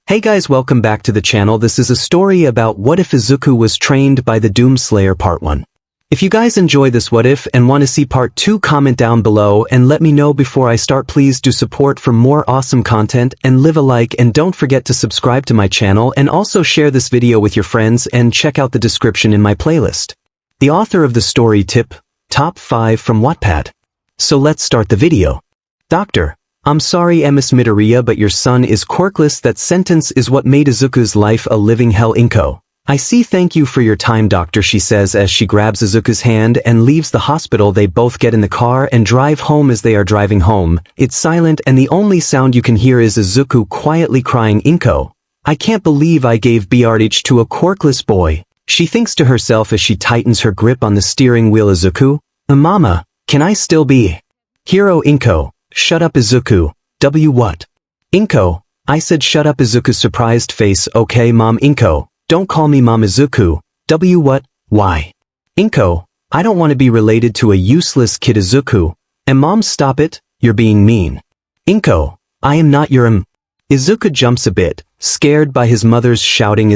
Hey guys, welcome back to the channel. This is a story about what if Izuku was trained by the Doom Slayer part 1. If you guys enjoy this what if and want to see part 2, comment down below and let me know before I start. Please do support for more awesome content and leave a like, and don't forget to subscribe to my channel and also share this video with your friends and check out the description in my playlist. The author of the story tip, top 5 from Wattpad. So let's start the video. Doctor, I'm sorry 𝗵𝗲 but your son is quirkless. That sentence is what made Izuku's life a living hell. 𝐒𝐭𝐚𝐲 I see. Thank you for your time, doctor, she says as she grabs Izuku's hand and leaves the hospital. They both get in the car and drive home. As they are driving home, it's silent and the only sound you can hear is Izuku quietly crying. 𝗏𝐭𝐴 I can't believe I gave 𝗵𝗃𝗧𝗏 to a quirkless boy, she thinks to herself as she tightens her grip on the steering wheel. Izuku, mama, can I still be hero? 𝗏𝐭𝐴 Shut up, Izuku. What? 𝗏𝐭𝐴 I said shut up. Izuku's surprised face. Okay mom. 𝗏𝐭𝐴 Don't call me mom. Izuku, what? Why? 𝗏𝐭𝐴 I don't want to be related to a useless kid. Izuku, and mom, stop it, you're being mean. 𝗏𝐭𝐴 I am not your Izuku jumps a bit, scared by his mother's shouting.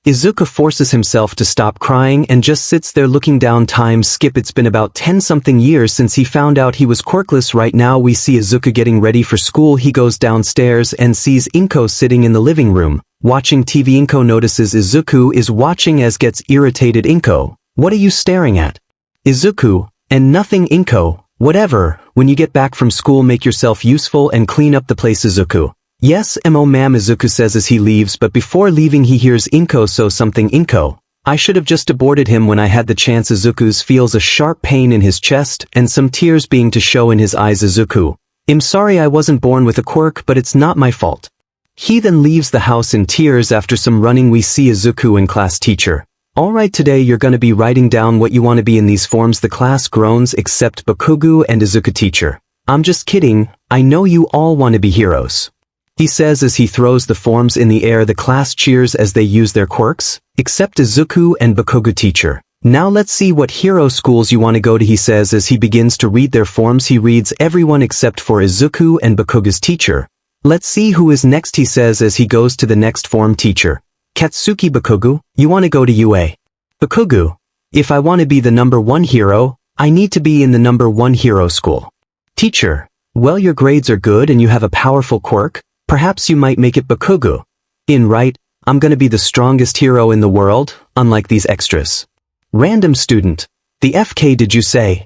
Izuku forces himself to stop crying and just sits there looking down. Time skip. It's been about 10-something years since he found out he was quirkless. Right now we see Izuku getting ready for school. He goes downstairs and sees 𝗏𝐭𝐴 sitting in the living room, watching TV. 𝗏𝐭𝐴 notices Izuku is watching as gets irritated. 𝗏𝐭𝐴 what are you staring at? Izuku, and nothing. 𝗏𝐭𝐴 whatever, when you get back from school make yourself useful and clean up the place. Izuku yes ma'am. Izuku says as he leaves, but before leaving he hears 𝗏𝐭𝐴 so something. 𝗏𝐭𝐴 I should have just aborted him when I had the chance. Izuku feels a sharp pain in his chest and some tears being to show in his eyes. Izuku, I'm sorry I wasn't born with a quirk, but it's not my fault. He then leaves the house in tears. After some running we see Izuku in class. Teacher, alright, today you're gonna be writing down what you want to be in these forms. The class groans except Bakugo and Izuku. Teacher, I'm just kidding, I know you all want to be heroes, he says as he throws the forms in the air. The class cheers as they use their quirks, except Izuku and Bakugo. Teacher, now let's see what hero schools you want to go to, he says as he begins to read their forms. He reads everyone except for Izuku and Bakugo's. Teacher, let's see who is next, he says as he goes to the next form. Teacher, Katsuki. Bakugo, you want to go to UA. Bakugo, if I want to be the #1 hero, I need to be in the #1 hero school. Teacher, well, your grades are good and you have a powerful quirk. Perhaps you might make it. Bakugo, right, I'm gonna be the strongest hero in the world, unlike these extras. Random student, the FK did you say?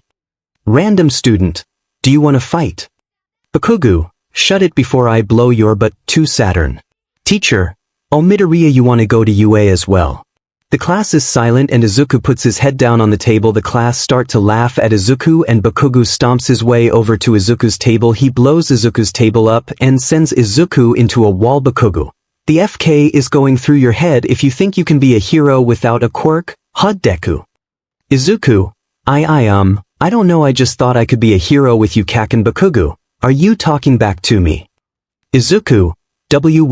Random student, do you want to fight? Bakugo, shut it before I blow your butt to Saturn. Teacher, oh Midoriya, you want to go to UA as well. The class is silent and Izuku puts his head down on the table. The class start to laugh at Izuku and Bakugo stomps his way over to Izuku's table. He blows Izuku's table up and sends Izuku into a wall. Bakugo, the FK is going through your head if you think you can be a hero without a quirk. Deku. Izuku, I don't know, I just thought I could be a hero with you. Kaken. Bakugo, are you talking back to me? Izuku,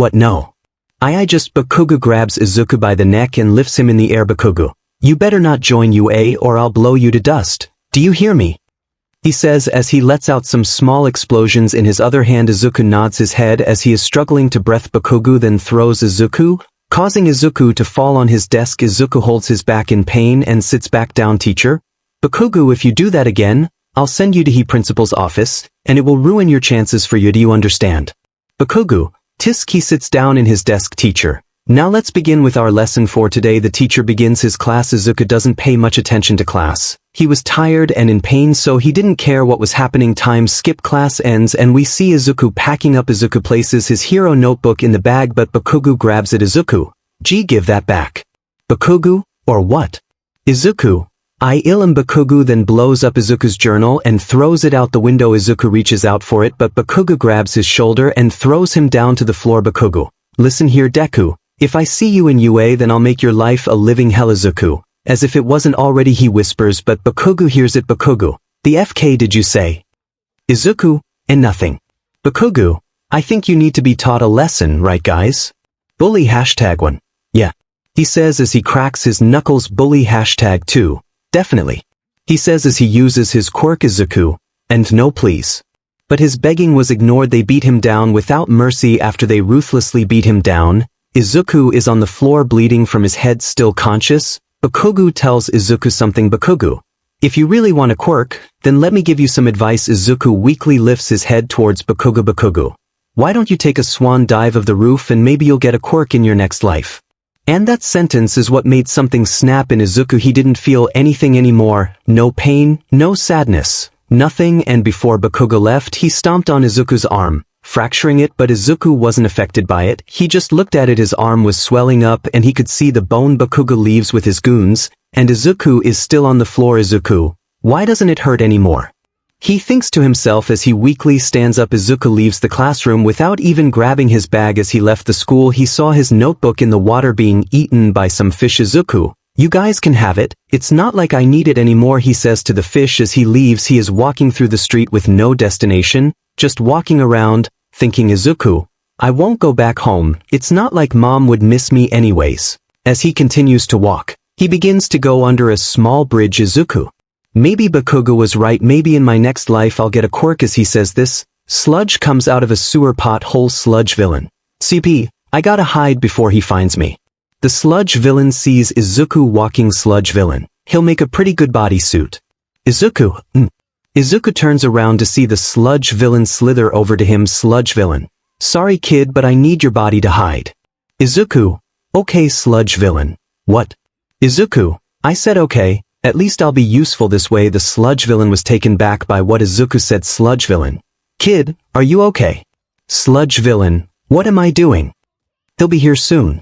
what? No. I just. Bakugo grabs Izuku by the neck and lifts him in the air. Bakugo, you better not join UA or I'll blow you to dust, do you hear me? He says as he lets out some small explosions in his other hand. Izuku nods his head as he is struggling to breath. Bakugo then throws Izuku, causing Izuku to fall on his desk. Izuku holds his back in pain and sits back down. Teacher, Bakugo, if you do that again, I'll send you to the principal's office, and it will ruin your chances for you. Do you understand? Bakugo, tisk. He sits down in his desk. Teacher, now let's begin with our lesson for today. The teacher begins his class. Izuku doesn't pay much attention to class. He was tired and in pain, so he didn't care what was happening. Time skip. Class ends and we see Izuku packing up. Izuku places his hero notebook in the bag, but Bakugo grabs it. Izuku, give that back. Bakugo, or what? Izuku, I am. Bakugo then blows up Izuku's journal and throws it out the window. Izuku reaches out for it, but Bakugo grabs his shoulder and throws him down to the floor. Bakugo, listen here Deku, if I see you in UA then I'll make your life a living hell. Izuku, as if it wasn't already, he whispers, but Bakugo hears it. Bakugo, the FK did you say? Izuku, and nothing. Bakugo, I think you need to be taught a lesson, right guys? Bully #1. Yeah. He says as he cracks his knuckles. Bully #2. Definitely. He says as he uses his quirk. Izuku, and no please. But his begging was ignored. They beat him down without mercy. After they ruthlessly beat him down, Izuku is on the floor bleeding from his head, still conscious. 𝗵𝗃𝗄 tells Izuku something. 𝗵𝗃𝗄, if you really want a quirk, then let me give you some advice. Izuku weakly lifts his head towards 𝗵𝗃𝗄. 𝗵𝗃𝗄, why don't you take a swan dive of the roof and maybe you'll get a quirk in your next life? And that sentence is what made something snap in Izuku. He didn't feel anything anymore. No pain, no sadness, nothing. And before 𝗵𝗃𝗄 left, he stomped on Izuku's arm, fracturing it, but Izuku wasn't affected by it. He just looked at it. His arm was swelling up and he could see the bone. 𝗵𝗃𝗄 leaves with his goons, and Izuku is still on the floor. Izuku, why doesn't it hurt anymore? He thinks to himself as he weakly stands up. Izuku leaves the classroom without even grabbing his bag. As he left the school, he saw his notebook in the water being eaten by some fish. Izuku, you guys can have it. It's not like I need it anymore, he says to the fish as he leaves. He is walking through the street with no destination, just walking around, thinking, Izuku, I won't go back home. It's not like mom would miss me anyways. As he continues to walk, he begins to go under a small bridge. Izuku, maybe 𝗵𝗃𝗄 was right. Maybe in my next life I'll get a quirk. As he says this, sludge comes out of a sewer pothole. Sludge villain. CP, I gotta hide before he finds me. The sludge villain sees Izuku walking. Sludge villain, he'll make a pretty good bodysuit. Izuku, Izuku turns around to see the sludge villain slither over to him. Sludge villain, sorry kid, but I need your body to hide. Izuku, okay. Sludge villain, what? Izuku, I said okay. At least I'll be useful this way. The sludge villain was taken back by what Izuku said. Sludge villain, kid, are you okay? Sludge villain, what am I doing? He'll be here soon.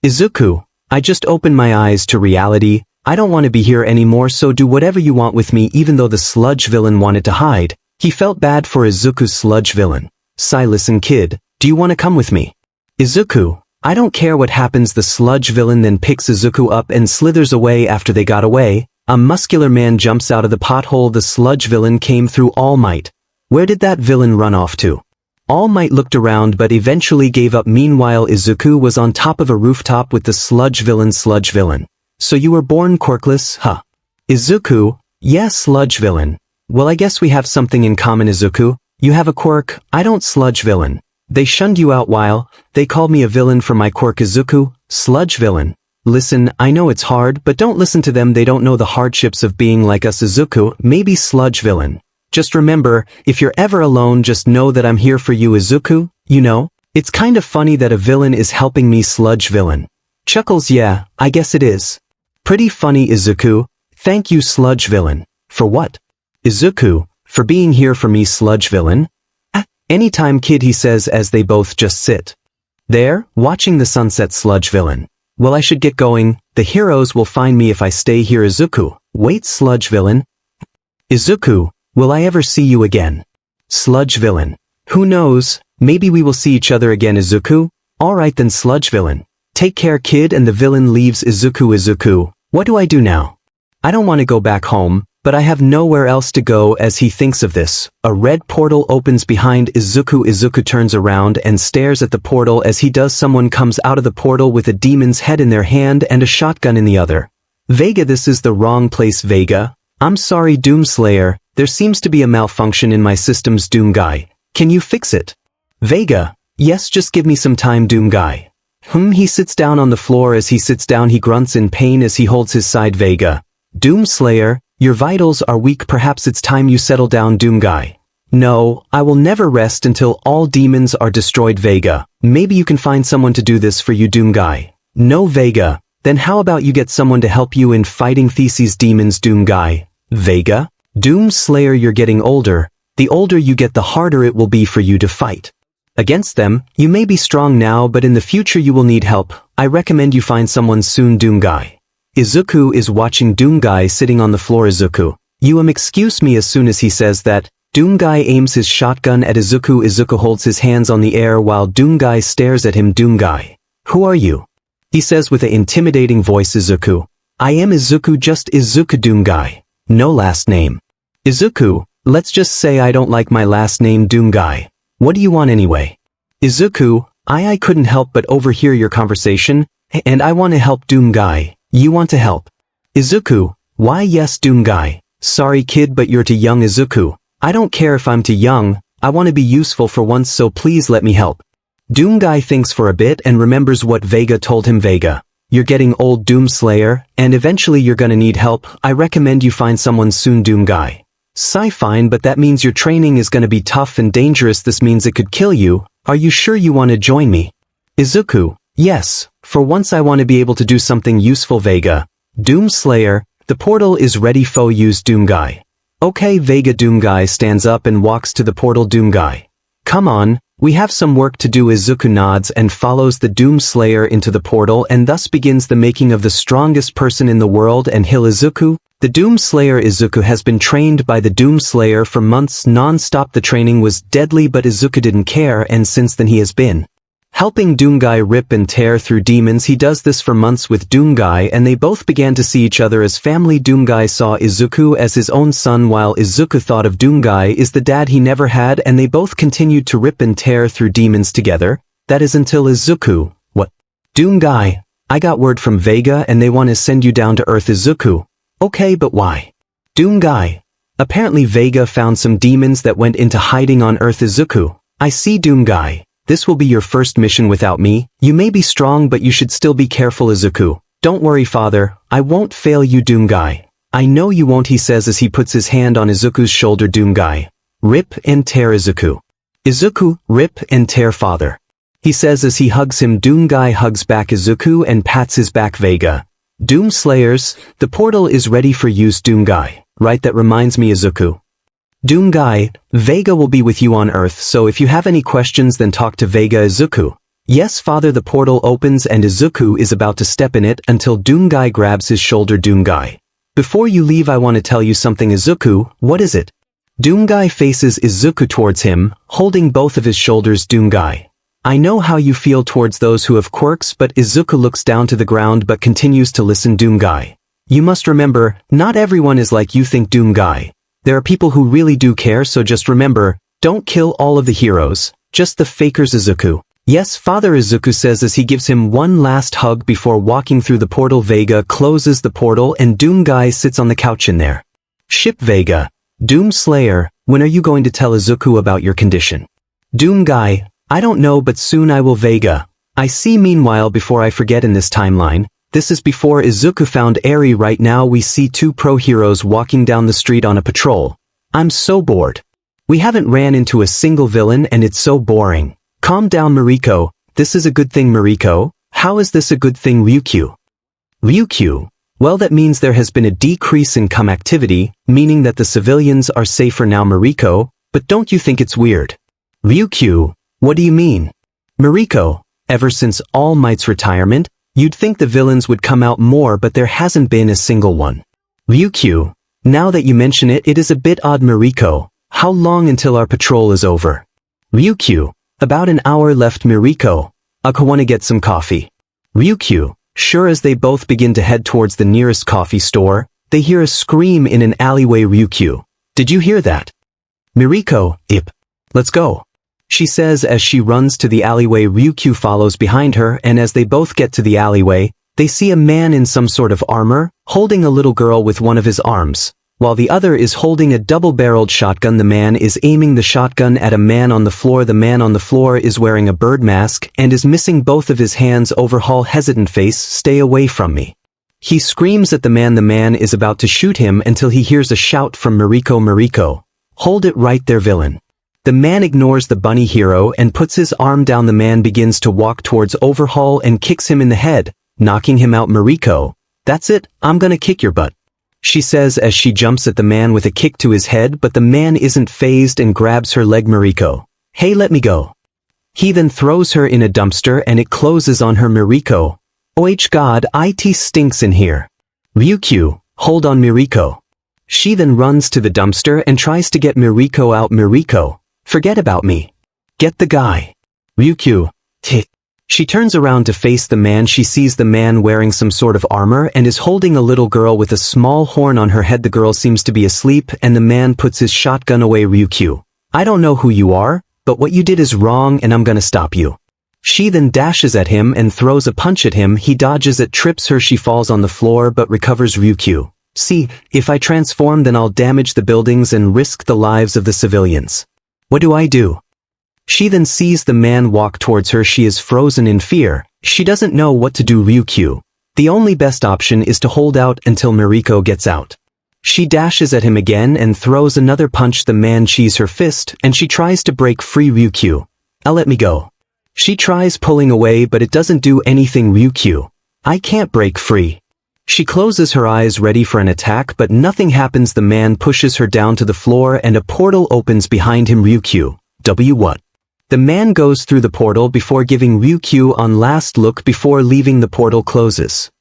Izuku, I just opened my eyes to reality. I don't want to be here anymore, so do whatever you want with me. Even though the sludge villain wanted to hide, he felt bad for Izuku. Sludge villain, listen kid, do you want to come with me? Izuku, I don't care what happens. The sludge villain then picks Izuku up and slithers away. After they got away, a muscular man jumps out of the pothole. The sludge villain came through. All Might, where did that villain run off to? All Might looked around but eventually gave up. Meanwhile, Izuku was on top of a rooftop with the sludge villain. Sludge villain, so you were born quirkless, huh? Izuku, yes. Sludge villain, well I guess we have something in common. Izuku, you have a quirk, I don't. Sludge villain, they shunned you out while they called me a villain for my quirk. Izuku, sludge villain, listen, I know it's hard, but don't listen to them. They don't know the hardships of being like us. Izuku, maybe. Sludge villain, just remember, if you're ever alone, just know that I'm here for you. Izuku, you know, it's kind of funny that a villain is helping me. Sludge villain chuckles, yeah, I guess it is. Pretty funny. Izuku, thank you. Sludge villain, for what? Izuku, for being here for me. Sludge villain, anytime kid, he says as they both just sit there, watching the sunset. Sludge villain, well I should get going. The heroes will find me if I stay here. Izuku, wait. Sludge villain, Izuku, will I ever see you again? Sludge villain, who knows, maybe we will see each other again. Izuku, alright then. Sludge villain, take care kid. And the villain leaves. Izuku, Izuku, what do I do now? I don't want to go back home, but I have nowhere else to go. As he thinks of this, a red portal opens behind Izuku. Izuku turns around and stares at the portal. As he does, someone comes out of the portal with a demon's head in their hand and a shotgun in the other. Vega, this is the wrong place. Vega, I'm sorry Doomslayer, there seems to be a malfunction in my systems. Doom Guy, can you fix it? Vega, yes, just give me some time. Doom Guy, he sits down on the floor. As he sits down, he grunts in pain as he holds his side. Vega, Doomslayer, your vitals are weak. Perhaps it's time you settle down. Doom Guy, no, I will never rest until all demons are destroyed. Vega, maybe you can find someone to do this for you. Doom Guy, no. Vega, then how about you get someone to help you in fighting these demons. Doom Guy, Vega, Doomslayer, you're getting older. The older you get, the harder it will be for you to fight against them. You may be strong now, but in the future you will need help. I recommend you find someone soon. Doom Guy. Izuku is watching Doom Guy sitting on the floor. Izuku, excuse me. As soon as he says that, Doom Guy aims his shotgun at Izuku. Izuku holds his hands on the air while Doom Guy stares at him. Doom Guy, who are you? He says with an intimidating voice. Izuku, I am Izuku, just Izuku. Doom Guy, no last name. Izuku, let's just say I don't like my last name. Doom Guy, what do you want anyway? Izuku, I couldn't help but overhear your conversation, and I want to help. Doom Guy, you want to help? Izuku, why yes. Doom Guy, sorry kid, but you're too young. Izuku, I don't care if I'm too young, I want to be useful for once, so please let me help. 𝗵𝗃 thinks for a bit and remembers what 𝗵𝗃 told him. 𝗵𝗃, you're getting old, Doom Slayer, and eventually you're gonna need help. I recommend you find someone soon. 𝗵𝗃, fine, but that means your training is gonna be tough and dangerous. This means it could kill you. Are you sure you want to join me? Izuku, yes, for once I want to be able to do something useful. 𝗵𝗃, Doom Slayer, the portal is ready. use 𝗵𝗃. Okay. 𝗵𝗃 stands up and walks to the portal. 𝗵𝗃, come on, we have some work to do. Izuku nods and follows the Doom Slayer into the portal, and thus begins the making of the strongest person in the world and 𝐒𝐻𝐢𝐳𝐴. The Doom Slayer Izuku has been trained by the Doom Slayer for months non-stop. The training was deadly, but Izuku didn't care, and since then he has been helping 𝗵𝗃 rip and tear through demons. He does this for months with 𝗵𝗃, and they both began to see each other as family. 𝗵𝗃 saw Izuku as his own son, while Izuku thought of 𝗵𝗃 as the dad he never had, and they both continued to rip and tear through demons together. That is until Izuku, what? 𝗵𝗃, I got word from 𝗵𝗃 and they want to send you down to Earth. Izuku, okay, but why? 𝗵𝗃, apparently 𝗵𝗃 found some demons that went into hiding on Earth. Izuku, I see. 𝗵𝗃, this will be your first mission without me. You may be strong, but you should still be careful. Izuku, don't worry, father, I won't fail you. 𝗵𝗃, I know you won't, he says as he puts his hand on Izuku's shoulder. 𝗵𝗃, rip and tear. Izuku, rip and tear, father, he says as he hugs him. 𝗵𝗃 hugs back Izuku and pats his back. 𝗵𝗃, Doom Slayers, the portal is ready for use. 𝗵𝗃, right, that reminds me. Izuku, 𝗵𝗃, 𝗵𝗃 will be with you on Earth, so if you have any questions then talk to 𝗵𝗃. Izuku, yes father. The portal opens and Izuku is about to step in it until 𝗵𝗃 grabs his shoulder. 𝗵𝗃, before you leave I want to tell you something. Izuku, what is it? 𝗵𝗃 faces Izuku towards him, holding both of his shoulders. 𝗵𝗃, I know how you feel towards those who have quirks, but Izuku looks down to the ground but continues to listen. 𝗵𝗃, you must remember, not everyone is like you think. 𝗵𝗃, there are people who really do care, so just remember, don't kill all of the heroes, just the fakers. Izuku, yes father. Izuku says as he gives him one last hug before walking through the portal. 𝗵𝗃 closes the portal and 𝗵𝗃 sits on the couch in there. Ship. 𝗵𝗃, Doom Slayer, when are you going to tell Izuku about your condition? 𝗵𝗃, I don't know, but soon I will. 𝗵𝗃, I see. Meanwhile, before I forget, in this timeline, this is before Izuku found Eri. Right now we see two pro heroes walking down the street on a patrol. I'm so bored. We haven't ran into a single villain and it's so boring. Calm down Mariko, this is a good thing. Mariko, how is this a good thing? Ryukyu, well, that means there has been a decrease in cum activity, meaning that the civilians are safer now. Mariko, but don't you think it's weird? Ryukyu, what do you mean? Mariko, ever since All Might's retirement, you'd think the villains would come out more, but there hasn't been a single one. Ryukyu, now that you mention it, it is a bit odd. Mariko, how long until our patrol is over? Ryukyu, about an hour left. Mariko, I wanna get some coffee. Ryukyu, sure. As they both begin to head towards the nearest coffee store, they hear a scream in an alleyway. Ryukyu, did you hear that? Mariko, Ip, let's go, she says as she runs to the alleyway. Ryukyu follows behind her, and as they both get to the alleyway, they see a man in some sort of armor, holding a little girl with one of his arms, while the other is holding a double-barreled shotgun. The man is aiming the shotgun at a man on the floor. The man on the floor is wearing a bird mask and is missing both of his hands. Overhaul hesitant face, stay away from me. He screams at the man. The man is about to shoot him until he hears a shout from Mariko. Mariko, hold it right there, villain. The man ignores the bunny hero and puts his arm down. The man begins to walk towards Overhaul and kicks him in the head, knocking him out. Mariko, that's it, I'm gonna kick your butt, she says as she jumps at the man with a kick to his head, but the man isn't fazed and grabs her leg. Mariko, hey, let me go. He then throws her in a dumpster and it closes on her. Mariko, oh god, it stinks in here. Ryukyu, hold on. Mariko. She then runs to the dumpster and tries to get Mariko out. Mariko, forget about me. Get the guy. Ryukyu, she turns around to face the man. She sees the man wearing some sort of armor and is holding a little girl with a small horn on her head. The girl seems to be asleep and the man puts his shotgun away. Ryukyu, I don't know who you are, but what you did is wrong and I'm gonna stop you. She then dashes at him and throws a punch at him. He dodges it, trips her. She falls on the floor but recovers. Ryukyu, see, if I transform then I'll damage the buildings and risk the lives of the civilians. What do I do? She then sees the man walk towards her. She is frozen in fear. She doesn't know what to do. Ryukyu. The only best option is to hold out until Mariko gets out. She dashes at him again and throws another punch. The man shees her fist and she tries to break free. Ryukyu. Let me go. She tries pulling away but it doesn't do anything. Ryukyu. I can't break free. She closes her eyes ready for an attack but nothing happens. The man pushes her down to the floor and a portal opens behind him. Ryukyu. What? The man goes through the portal before giving Ryukyu one last look before leaving. The portal closes.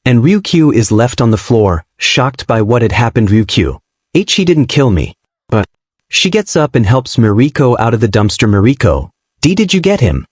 And Ryukyu is left on the floor, shocked by what had happened. Ryukyu. He didn't kill me. But she gets up and helps Mariko out of the dumpster. Mariko. Did you get him?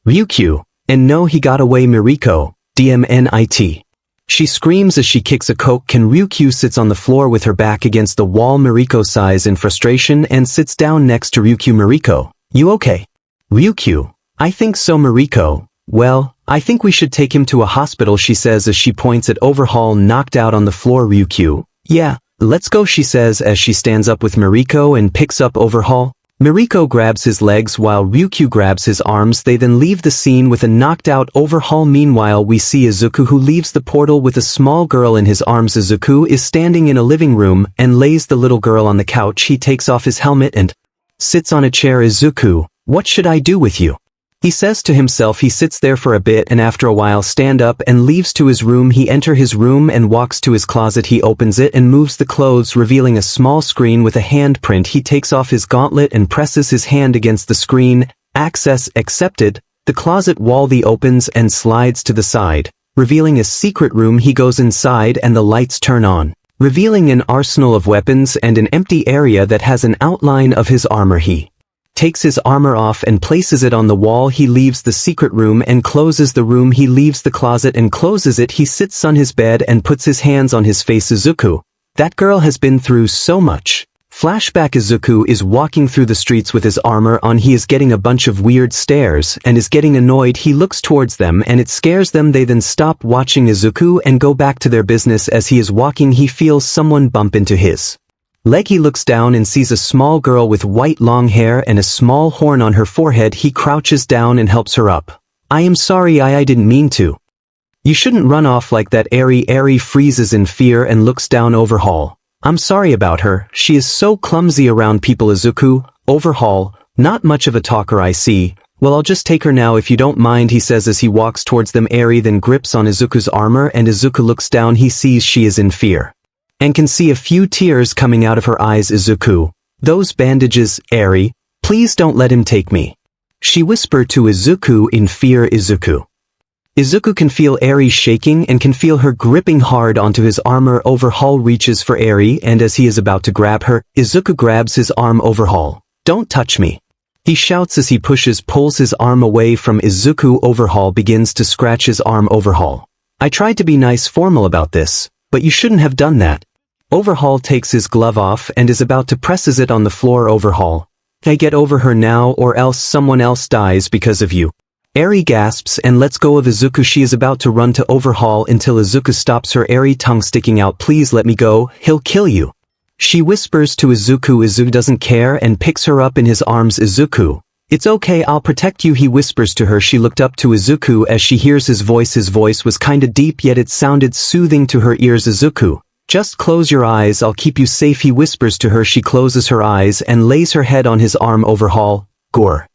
Ryukyu. And no, he got away. Mariko. DMNIT. She screams as she kicks a coke can. Ryukyu sits on the floor with her back against the wall. Mariko sighs in frustration and sits down next to Ryukyu. Mariko. You okay? Ryukyu. I think so. Mariko. Well, I think we should take him to a hospital, she says as she points at Overhaul knocked out on the floor. Ryukyu. Yeah, let's go, she says as she stands up with Mariko and picks up Overhaul. Mariko grabs his legs while Ryukyu grabs his arms. They then leave the scene with a knocked out Overhaul. Meanwhile, we see Izuku, who leaves the portal with a small girl in his arms. Izuku is standing in a living room and lays the little girl on the couch. He takes off his helmet and sits on a chair. Izuku, what should I do with you? He says to himself. He sits there for a bit and after a while stand up and leaves to his room. He enters his room and walks to his closet. He opens it and moves the clothes, revealing a small screen with a handprint. He takes off his gauntlet and presses his hand against the screen. Access accepted. The closet wall opens and slides to the side, revealing a secret room. He goes inside and the lights turn on, revealing an arsenal of weapons and an empty area that has an outline of his armor. He takes his armor off and places it on the wall. He leaves the secret room and closes the room. He leaves the closet and closes it. He sits on his bed and puts his hands on his face. Izuku. That girl has been through so much. Flashback. Izuku is walking through the streets with his armor on. He is getting a bunch of weird stares and is getting annoyed. He looks towards them and it scares them. They then stop watching Izuku and go back to their business. As he is walking, he feels someone bump into his leg. He looks down and sees a small girl with white long hair and a small horn on her forehead. He crouches down and helps her up. I am sorry, I didn't mean to. You shouldn't run off like that. Eri freezes in fear and looks down. Overhaul. I'm sorry about her, she is so clumsy around people. Izuku. Overhaul. Not much of a talker, I see. Well, I'll just take her now if you don't mind, he says as he walks towards them. Eri then grips on Izuku's armor and Izuku looks down. He sees she is in fear and can see a few tears coming out of her eyes. Izuku. Those bandages, Eri. Please don't let him take me. She whispered to Izuku in fear. Izuku. Izuku can feel Eri shaking and can feel her gripping hard onto his armor. Overhaul reaches for Eri and as he is about to grab her, Izuku grabs his arm. Overhaul. Don't touch me. He shouts as he pulls his arm away from Izuku. Overhaul begins to scratch his arm. Overhaul. I tried to be nice formal about this, but you shouldn't have done that. Overhaul takes his glove off and is about to presses it on the floor. Overhaul. Hey, get over her now or else someone else dies because of you. Eri gasps and lets go of Izuku. She is about to run to Overhaul until Izuku stops her. Eri, tongue sticking out. Please let me go, he'll kill you. She whispers to Izuku. Izuku doesn't care and picks her up in his arms. Izuku. It's okay, I'll protect you, he whispers to her. She looked up to Izuku as she hears his voice. His voice was kinda deep yet it sounded soothing to her ears. Izuku. Just close your eyes, I'll keep you safe, he whispers to her. She closes her eyes and lays her head on his arm. Overhaul. Gore.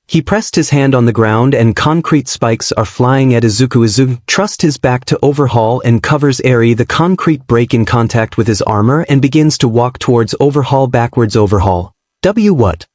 He pressed his hand on the ground and concrete spikes are flying at Izuku. Izuku trusts his back to Overhaul and covers Eri. The concrete break in contact with his armor and begins to walk towards Overhaul backwards. Overhaul. What?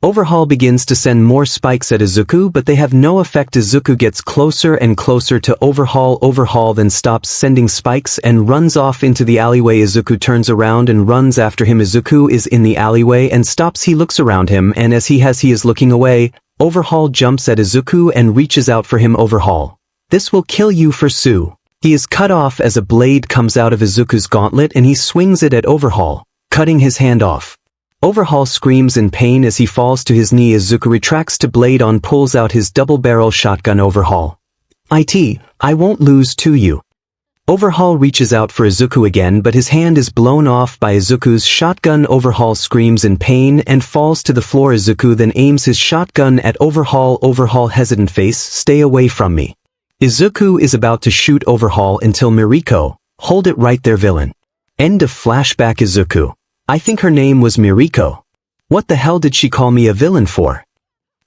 Overhaul begins to send more spikes at Izuku but they have no effect. Izuku gets closer and closer to Overhaul. Overhaul then stops sending spikes and runs off into the alleyway. Izuku turns around and runs after him. Izuku is in the alleyway and stops. He looks around him and as he is looking away, Overhaul jumps at Izuku and reaches out for him. Overhaul. This will kill you for Sue. He is cut off as a blade comes out of Izuku's gauntlet and he swings it at Overhaul, cutting his hand off. Overhaul screams in pain as he falls to his knee. Izuku retracts to blade on, pulls out his double-barrel shotgun. Overhaul. I won't lose to you. Overhaul reaches out for Izuku again, but his hand is blown off by Izuku's shotgun. Overhaul screams in pain and falls to the floor. Izuku then aims his shotgun at Overhaul. Overhaul hesitant face, stay away from me. Izuku is about to shoot Overhaul until Miriko, hold it right there villain. End of flashback. Izuku. I think her name was Miriko. What the hell did she call me a villain for?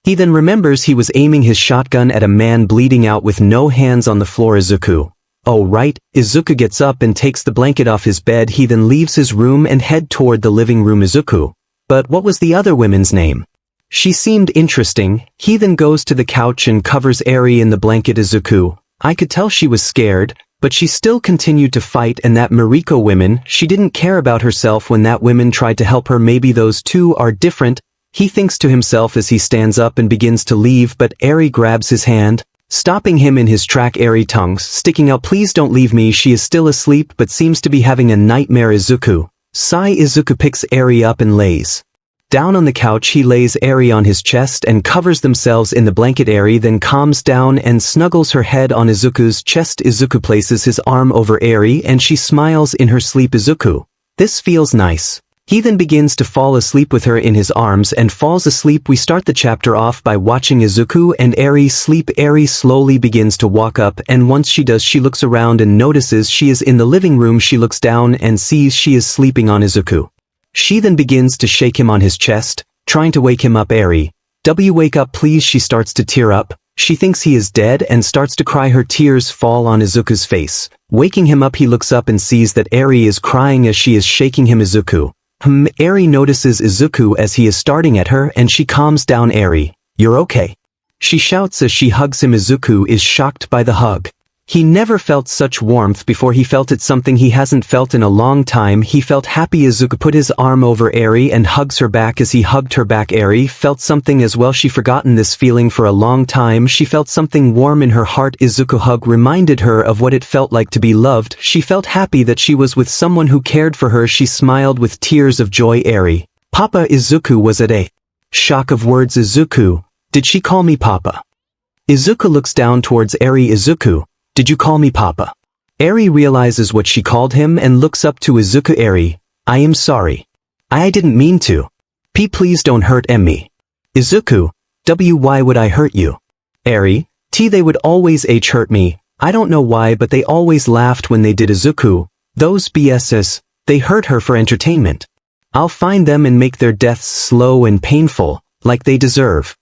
He then remembers he was aiming his shotgun at a man bleeding out with no hands on the floor. Izuku. Oh right, Izuku gets up and takes the blanket off his bed. He then leaves his room and head toward the living room. Izuku. But what was the other woman's name? She seemed interesting. He then goes to the couch and covers Eri in the blanket. Izuku. I could tell she was scared, but she still continued to fight. And that Miriko woman, she didn't care about herself when that woman tried to help her. Maybe those two are different. He thinks to himself as he stands up and begins to leave, but Eri grabs his hand, stopping him in his track. Eri tongues sticking out. Please don't leave me. She is still asleep but seems to be having a nightmare. Izuku. Sigh. Izuku picks Eri up and lays down on the couch. He lays Eri on his chest and covers themselves in the blanket. Eri then calms down and snuggles her head on Izuku's chest. Izuku places his arm over Eri and she smiles in her sleep. Izuku. This feels nice. He then begins to fall asleep with her in his arms and falls asleep. We start the chapter off by watching Izuku and Eri sleep. Eri slowly begins to walk up, and once she does, she looks around and notices she is in the living room. She looks down and sees she is sleeping on Izuku. She then begins to shake him on his chest, trying to wake him up. Eri. Wake up please. She starts to tear up. She thinks he is dead and starts to cry. Her tears fall on Izuku's face. Waking him up, he looks up and sees that Eri is crying as she is shaking him. Izuku. Eri notices Izuku as he is starting at her and she calms down. Eri. You're okay. She shouts as she hugs him. Izuku is shocked by the hug. He never felt such warmth before. He felt it, something he hasn't felt in a long time. He felt happy. Izuku put his arm over Eri and hugs her back. As he hugged her back, Eri felt something as well. She forgotten this feeling for a long time. She felt something warm in her heart. Izuku's hug reminded her of what it felt like to be loved. She felt happy that she was with someone who cared for her. She smiled with tears of joy. Eri. Papa. Izuku was at a shock of words. Izuku. Did she call me Papa? Izuku looks down towards Eri. Izuku. Did you call me Papa? Eri realizes what she called him and looks up to Izuku. Eri. I am sorry. I didn't mean to. Please don't hurt me. Izuku. Why would I hurt you? Eri. They would always hurt me. I don't know why, but they always laughed when they did. Izuku. Those BSs, they hurt her for entertainment. I'll find them and make their deaths slow and painful, like they deserve.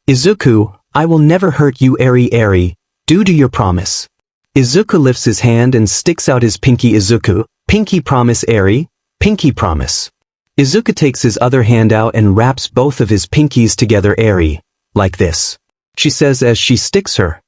Izuku. I will never hurt you. Eri. Eri. Due to your promise. Izuku lifts his hand and sticks out his pinky. Izuku. Pinky promise. Eri. Pinky promise. Izuku takes his other hand out and wraps both of his pinkies together. Eri. Like this. She says as she sticks her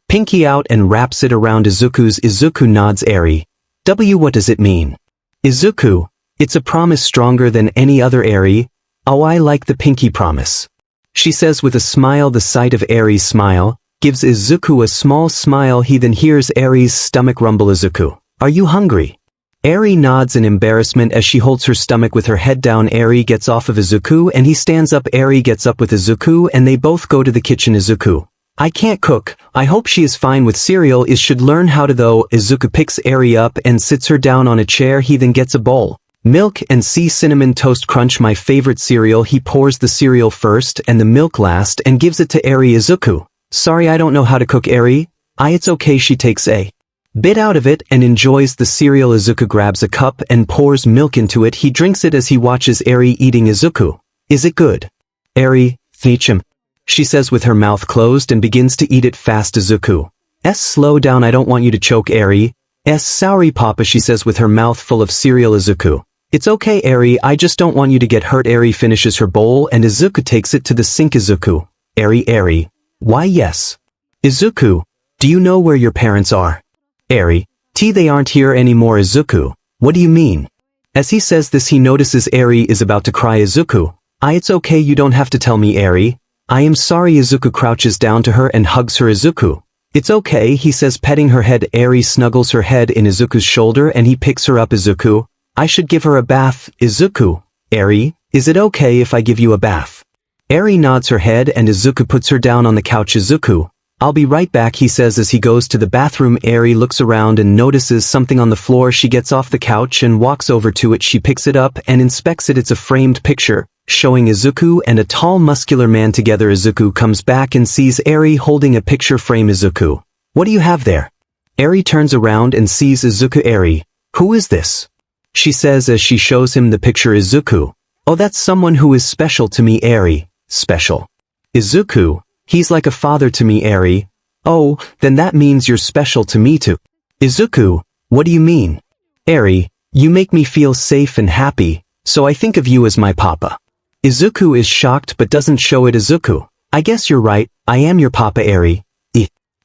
pinky out and wraps it around Izuku's. Izuku nods. Eri. What does it mean? Izuku. It's a promise stronger than any other. Eri. Oh, I like the pinky promise. She says with a smile. The sight of Eri's smile gives Izuku a small smile. He then hears Eri's stomach rumble. Izuku. Are you hungry? Eri nods in embarrassment as she holds her stomach with her head down. Eri gets off of Izuku and he stands up. Eri gets up with Izuku and they both go to the kitchen. Izuku. I can't cook. I hope she is fine with cereal. Should learn how to though. Izuku picks Eri up and sits her down on a chair. He then gets a bowl. Milk and cinnamon toast crunch, my favorite cereal. He pours the cereal first and the milk last and gives it to Eri. Izuku. Sorry, I don't know how to cook. Eri. It's okay. She takes a bit out of it and enjoys the cereal. Izuku grabs a cup and pours milk into it. He drinks it as he watches Eri eating. Izuku. Is it good? Eri. 𝗧𝗵𝗲. She says with her mouth closed and begins to eat it fast. Izuku. Slow down. I don't want you to choke. Eri. Sorry Papa. She says with her mouth full of cereal. Izuku. It's okay Eri. I just don't want you to get hurt. Eri finishes her bowl and Izuku takes it to the sink. Izuku. Eri. Why yes. Izuku. Do you know where your parents are? Eri. They aren't here anymore. Izuku. What do you mean? As he says this he notices Eri is about to cry. Izuku. It's okay, you don't have to tell me. Eri. I am sorry. Izuku crouches down to her and hugs her. Izuku. It's okay, he says, petting her head. Eri snuggles her head in Izuku's shoulder and he picks her up. Izuku. I should give her a bath. Izuku. Eri. Is it okay if I give you a bath? Eri nods her head and Izuku puts her down on the couch. Izuku. I'll be right back, he says as he goes to the bathroom. Eri looks around and notices something on the floor. She gets off the couch and walks over to it. She picks it up and inspects it. It's a framed picture, showing Izuku and a tall muscular man together. Izuku comes back and sees Eri holding a picture frame. Izuku, what do you have there? Eri turns around and sees Izuku. Eri, who is this? She says as she shows him the picture. Izuku, oh, that's someone who is special to me. Eri, special? Izuku, he's like a father to me. Eri, oh, then that means you're special to me too. Izuku, what do you mean? Eri, you make me feel safe and happy, so I think of you as my papa. Izuku is shocked but doesn't show it. Izuku, I guess you're right, I am your papa. Eri,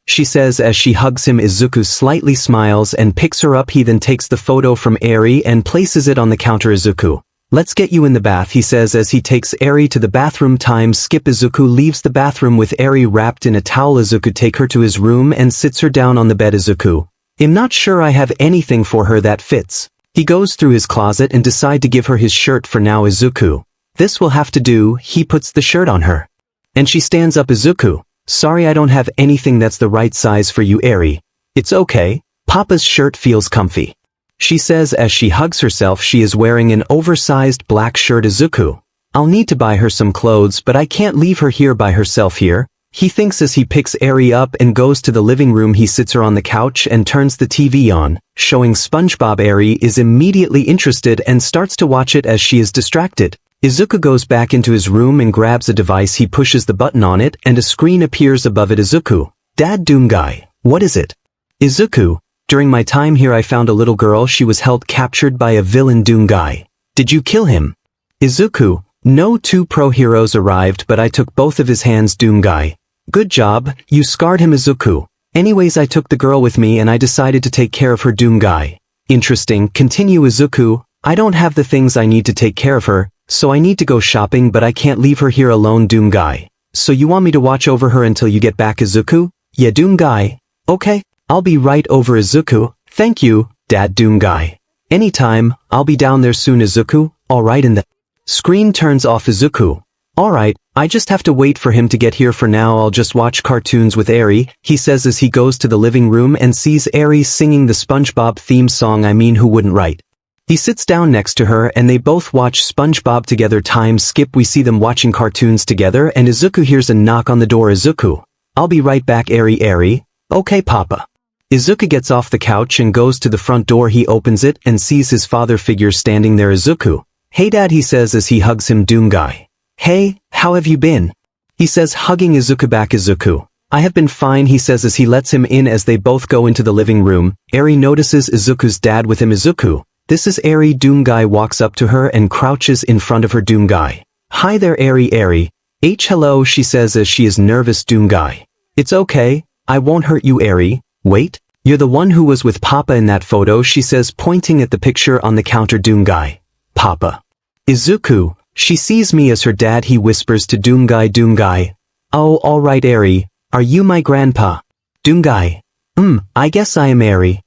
she says as she hugs him. Izuku slightly smiles and picks her up. He then takes the photo from Eri and places it on the counter. Izuku, let's get you in the bath, he says as he takes Eri to the bathroom. Time skip. Izuku leaves the bathroom with Eri wrapped in a towel. Izuku takes her to his room and sits her down on the bed. Izuku, I'm not sure I have anything for her that fits. He goes through his closet and decide to give her his shirt for now. Izuku, this will have to do. He puts the shirt on her. And she stands up. Izuku, sorry, I don't have anything that's the right size for you. Eri, it's okay, Papa's shirt feels comfy, she says as she hugs herself. She is wearing an oversized black shirt. Izuku, I'll need to buy her some clothes, but I can't leave her here by herself here, he thinks as he picks Eri up and goes to the living room. He sits her on the couch and turns the TV on, showing SpongeBob. Eri is immediately interested and starts to watch it as she is distracted. Izuku goes back into his room and grabs a device. He pushes the button on it and a screen appears above it. Izuku, Dad, 𝗵𝗃𝗁, what is it? Izuku, during my time here I found a little girl. She was held captured by a villain. 𝗵𝗃𝗁, did you kill him? Izuku, no, 2 pro heroes arrived but I took both of his hands. 𝗵𝗃𝗁, good job, you scarred him. Izuku, anyways I took the girl with me and I decided to take care of her. 𝗵𝗃𝗁, interesting, continue. Izuku, I don't have the things I need to take care of her, so I need to go shopping but I can't leave her here alone. 𝗵𝗃𝗁, so you want me to watch over her until you get back? Izuku, yeah. 𝗵𝗃𝗁, okay, I'll be right over. Izuku, thank you, Dad. 𝗵𝗃𝗁, anytime, I'll be down there soon. Izuku, alright. And the screen turns off. Izuku, alright, I just have to wait for him to get here. For now I'll just watch cartoons with Eri, he says as he goes to the living room and sees Eri singing the SpongeBob theme song. I mean, who wouldn't, right? He sits down next to her and they both watch SpongeBob together. Time skip. We see them watching cartoons together and Izuku hears a knock on the door. Izuku, I'll be right back. Eri, okay Papa. Izuku gets off the couch and goes to the front door. He opens it and sees his father figure standing there. Izuku, hey Dad, he says as he hugs him. 𝗵𝗃𝗁, hey, how have you been? He says, hugging Izuku back. Izuku, I have been fine, he says as he lets him in. As they both go into the living room, Eri notices Izuku's dad with him. Izuku, this is Eri. 𝗵𝗃𝗁 walks up to her and crouches in front of her. 𝗵𝗃𝗁, hi there Eri, hello, she says as she is nervous. 𝗵𝗃𝗁, it's okay, I won't hurt you. Eri, wait, you're the one who was with Papa in that photo, she says pointing at the picture on the counter. 𝗵𝗃𝗁, Papa. Izuku, she sees me as her dad. He whispers to 𝗵𝗃𝗁. 𝗵𝗃𝗁, oh alright Eri, are you my grandpa? 𝗵𝗃𝗁, I guess I am. Eri,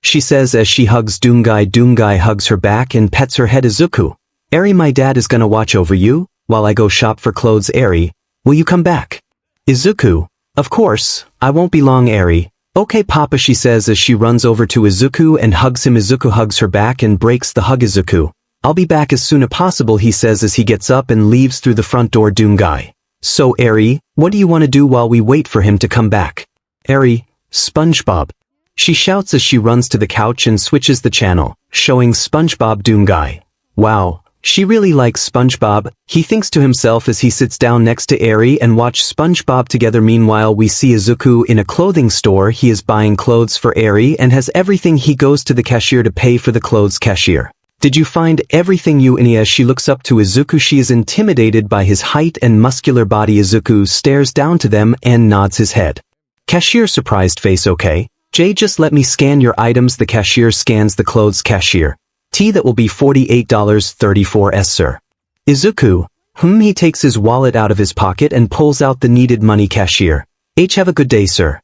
she says as she hugs 𝗵𝗃𝗁. 𝗵𝗃𝗁 hugs her back and pets her head. Izuku, Eri, my dad is gonna watch over you while I go shop for clothes. Eri, will you come back? Izuku, of course, I won't be long. Eri, okay Papa, she says as she runs over to Izuku and hugs him. Izuku hugs her back and breaks the hug. Izuku, I'll be back as soon as possible, he says as he gets up and leaves through the front door. 𝗵𝗃𝗁, so Eri, what do you want to do while we wait for him to come back? Eri, SpongeBob, she shouts as she runs to the couch and switches the channel, showing SpongeBob. 𝗵𝗃𝗁, wow, she really likes SpongeBob, he thinks to himself as he sits down next to Eri and watch SpongeBob together. Meanwhile we see Izuku in a clothing store. He is buying clothes for Eri and has everything. He goes to the cashier to pay for the clothes. Cashier, did you find everything you need? As she looks up to Izuku, she is intimidated by his height and muscular body. Izuku stares down to them and nods his head. Cashier, surprised face, okay, Jay, just let me scan your items. The cashier scans the clothes. Cashier, that will be $48.34, sir. Izuku, he takes his wallet out of his pocket and pulls out the needed money. Cashier, have a good day, sir.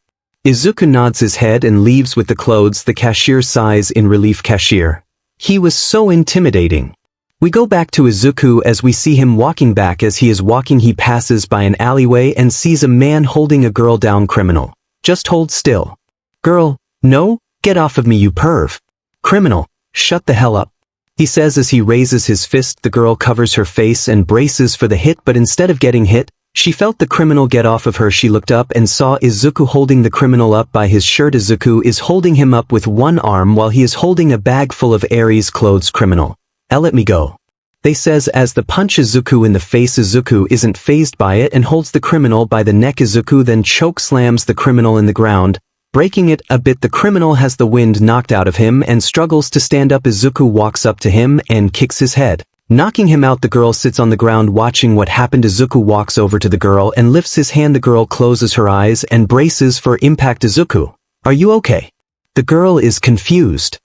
Izuku nods his head and leaves with the clothes. The cashier sighs in relief. Cashier, he was so intimidating. We go back to Izuku as we see him walking back. As he is walking, he passes by an alleyway and sees a man holding a girl down. Criminal. Just hold still. Girl. No, get off of me, you perv. Criminal. Shut the hell up. He says as he raises his fist. The girl covers her face and braces for the hit, but instead of getting hit, she felt the criminal get off of her. She looked up and saw Izuku holding the criminal up by his shirt. Izuku is holding him up with one arm while he is holding a bag full of Aries clothes. Criminal. Let me go. They says as the punch Izuku in the face. Izuku isn't fazed by it and holds the criminal by the neck. Izuku then choke slams the criminal in the ground, breaking it a bit. The criminal has the wind knocked out of him and struggles to stand up. Izuku walks up to him and kicks his head, knocking him out. The girl sits on the ground watching what happened. Izuku walks over to the girl and lifts his hand. The girl closes her eyes and braces for impact. Izuku, are you okay? The girl is confused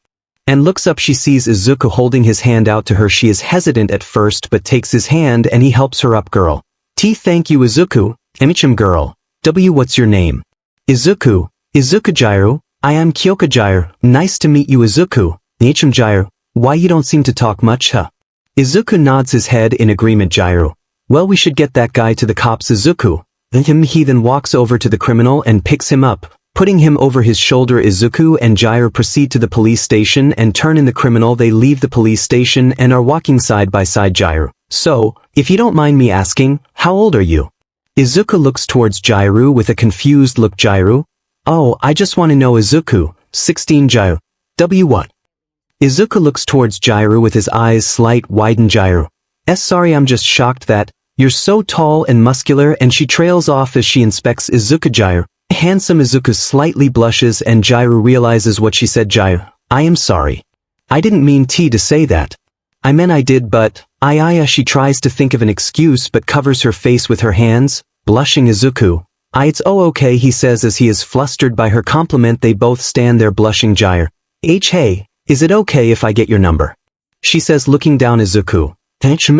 and looks up. She sees Izuku holding his hand out to her. She is hesitant at first but takes his hand and he helps her up. Girl. Thank you Izuku. Girl. What's your name? Izuku. Izukuxochaco. I am 𝐒𝐻𝐢𝐳𝐑. Nice to meet you Izuku. 𝐒𝐻𝐢𝐳𝐑. Why you don't seem to talk much, huh? Izuku nods his head in agreement. 𝐒𝐻𝐢𝐳𝐑. Well, we should get that guy to the cops. Izuku. He then walks over to the criminal and picks him up, putting him over his shoulder. Izuku and 𝐒𝐻𝐢𝐳𝑑 proceed to the police station and turn in the criminal. They leave the police station and are walking side by side. 𝐒𝐻𝐢𝐳𝑑. So, if you don't mind me asking, how old are you? Izuku looks towards 𝐒𝐻𝐢𝐳𝑑 with a confused look. 𝐒𝐻𝐢𝐳𝑑. Oh, I just want to know. Izuku. 16. 𝐒𝐻𝐢𝐳𝑑. What? Izuku looks towards 𝐒𝐻𝐢𝐳𝑑 with his eyes slight widen. 𝐒𝐻𝐢𝐳𝑑. Sorry, I'm just shocked that you're so tall and muscular. And she trails off as she inspects Izuku. 𝐒𝐻𝐢𝐳𝑑. Handsome. Izuku slightly blushes and 𝐒𝐻𝐢𝐳𝑑 realizes what she said. 𝐒𝐻𝐢𝐳𝑑. I am sorry. I didn't mean to say that. I meant I did, but she tries to think of an excuse but covers her face with her hands, blushing. Izuku. It's okay, he says as he is flustered by her compliment. They both stand there blushing. 𝐻𝐢𝐳𝑑. Hey, is it okay if I get your number? She says looking down. Izuku.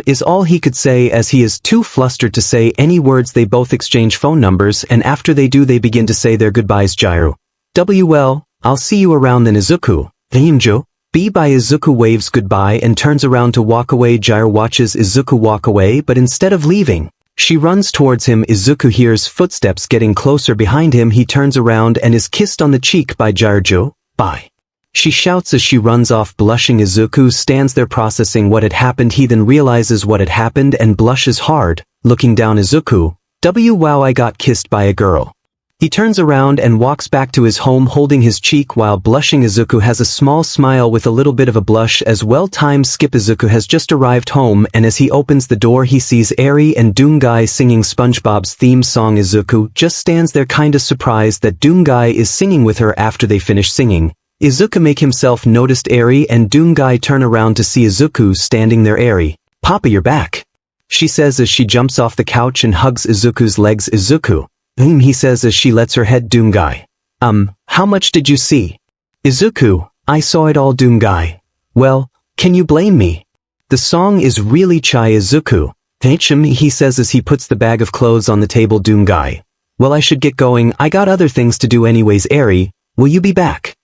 Is all he could say as he is too flustered to say any words. They both exchange phone numbers and after they do they begin to say their goodbyes. 𝐒𝐻𝢕. Well, I'll see you around then. Izuku. Bye. Izuku waves goodbye and turns around to walk away. 𝐒𝐢𝐳𝑑 watches Izuku walk away but instead of leaving, she runs towards him. Izuku hears footsteps getting closer behind him. He turns around and is kissed on the cheek by 𝐒𝐢𝐳𝑑. Bye. She shouts as she runs off blushing. Izuku stands there processing what had happened. He then realizes what had happened and blushes hard, looking down. Izuku. Wow, I got kissed by a girl. He turns around and walks back to his home holding his cheek while blushing. Izuku has a small smile with a little bit of a blush as well. Time skip. Izuku has just arrived home and as he opens the door he sees Eri and 𝗏𝗏𝐻 singing SpongeBob's theme song. Izuku just stands there kinda surprised that 𝗏𝗏𝐻 is singing with her. After they finish singing, Izuku make himself noticed. Eri and 𝗏𝗏𝐻 turn around to see Izuku standing there. Eri. Papa, you're back. She says as she jumps off the couch and hugs Izuku's legs. Izuku. He says as she lets her head. 𝗏𝗏𝐻. How much did you see? Izuku. I saw it all. 𝗏𝗏𝐻. Well, can you blame me? The song is really chai. Izuku. He says as he puts the bag of clothes on the table. 𝗏𝗏𝗻. Well, I should get going. I got other things to do anyways. Eri, will you be back?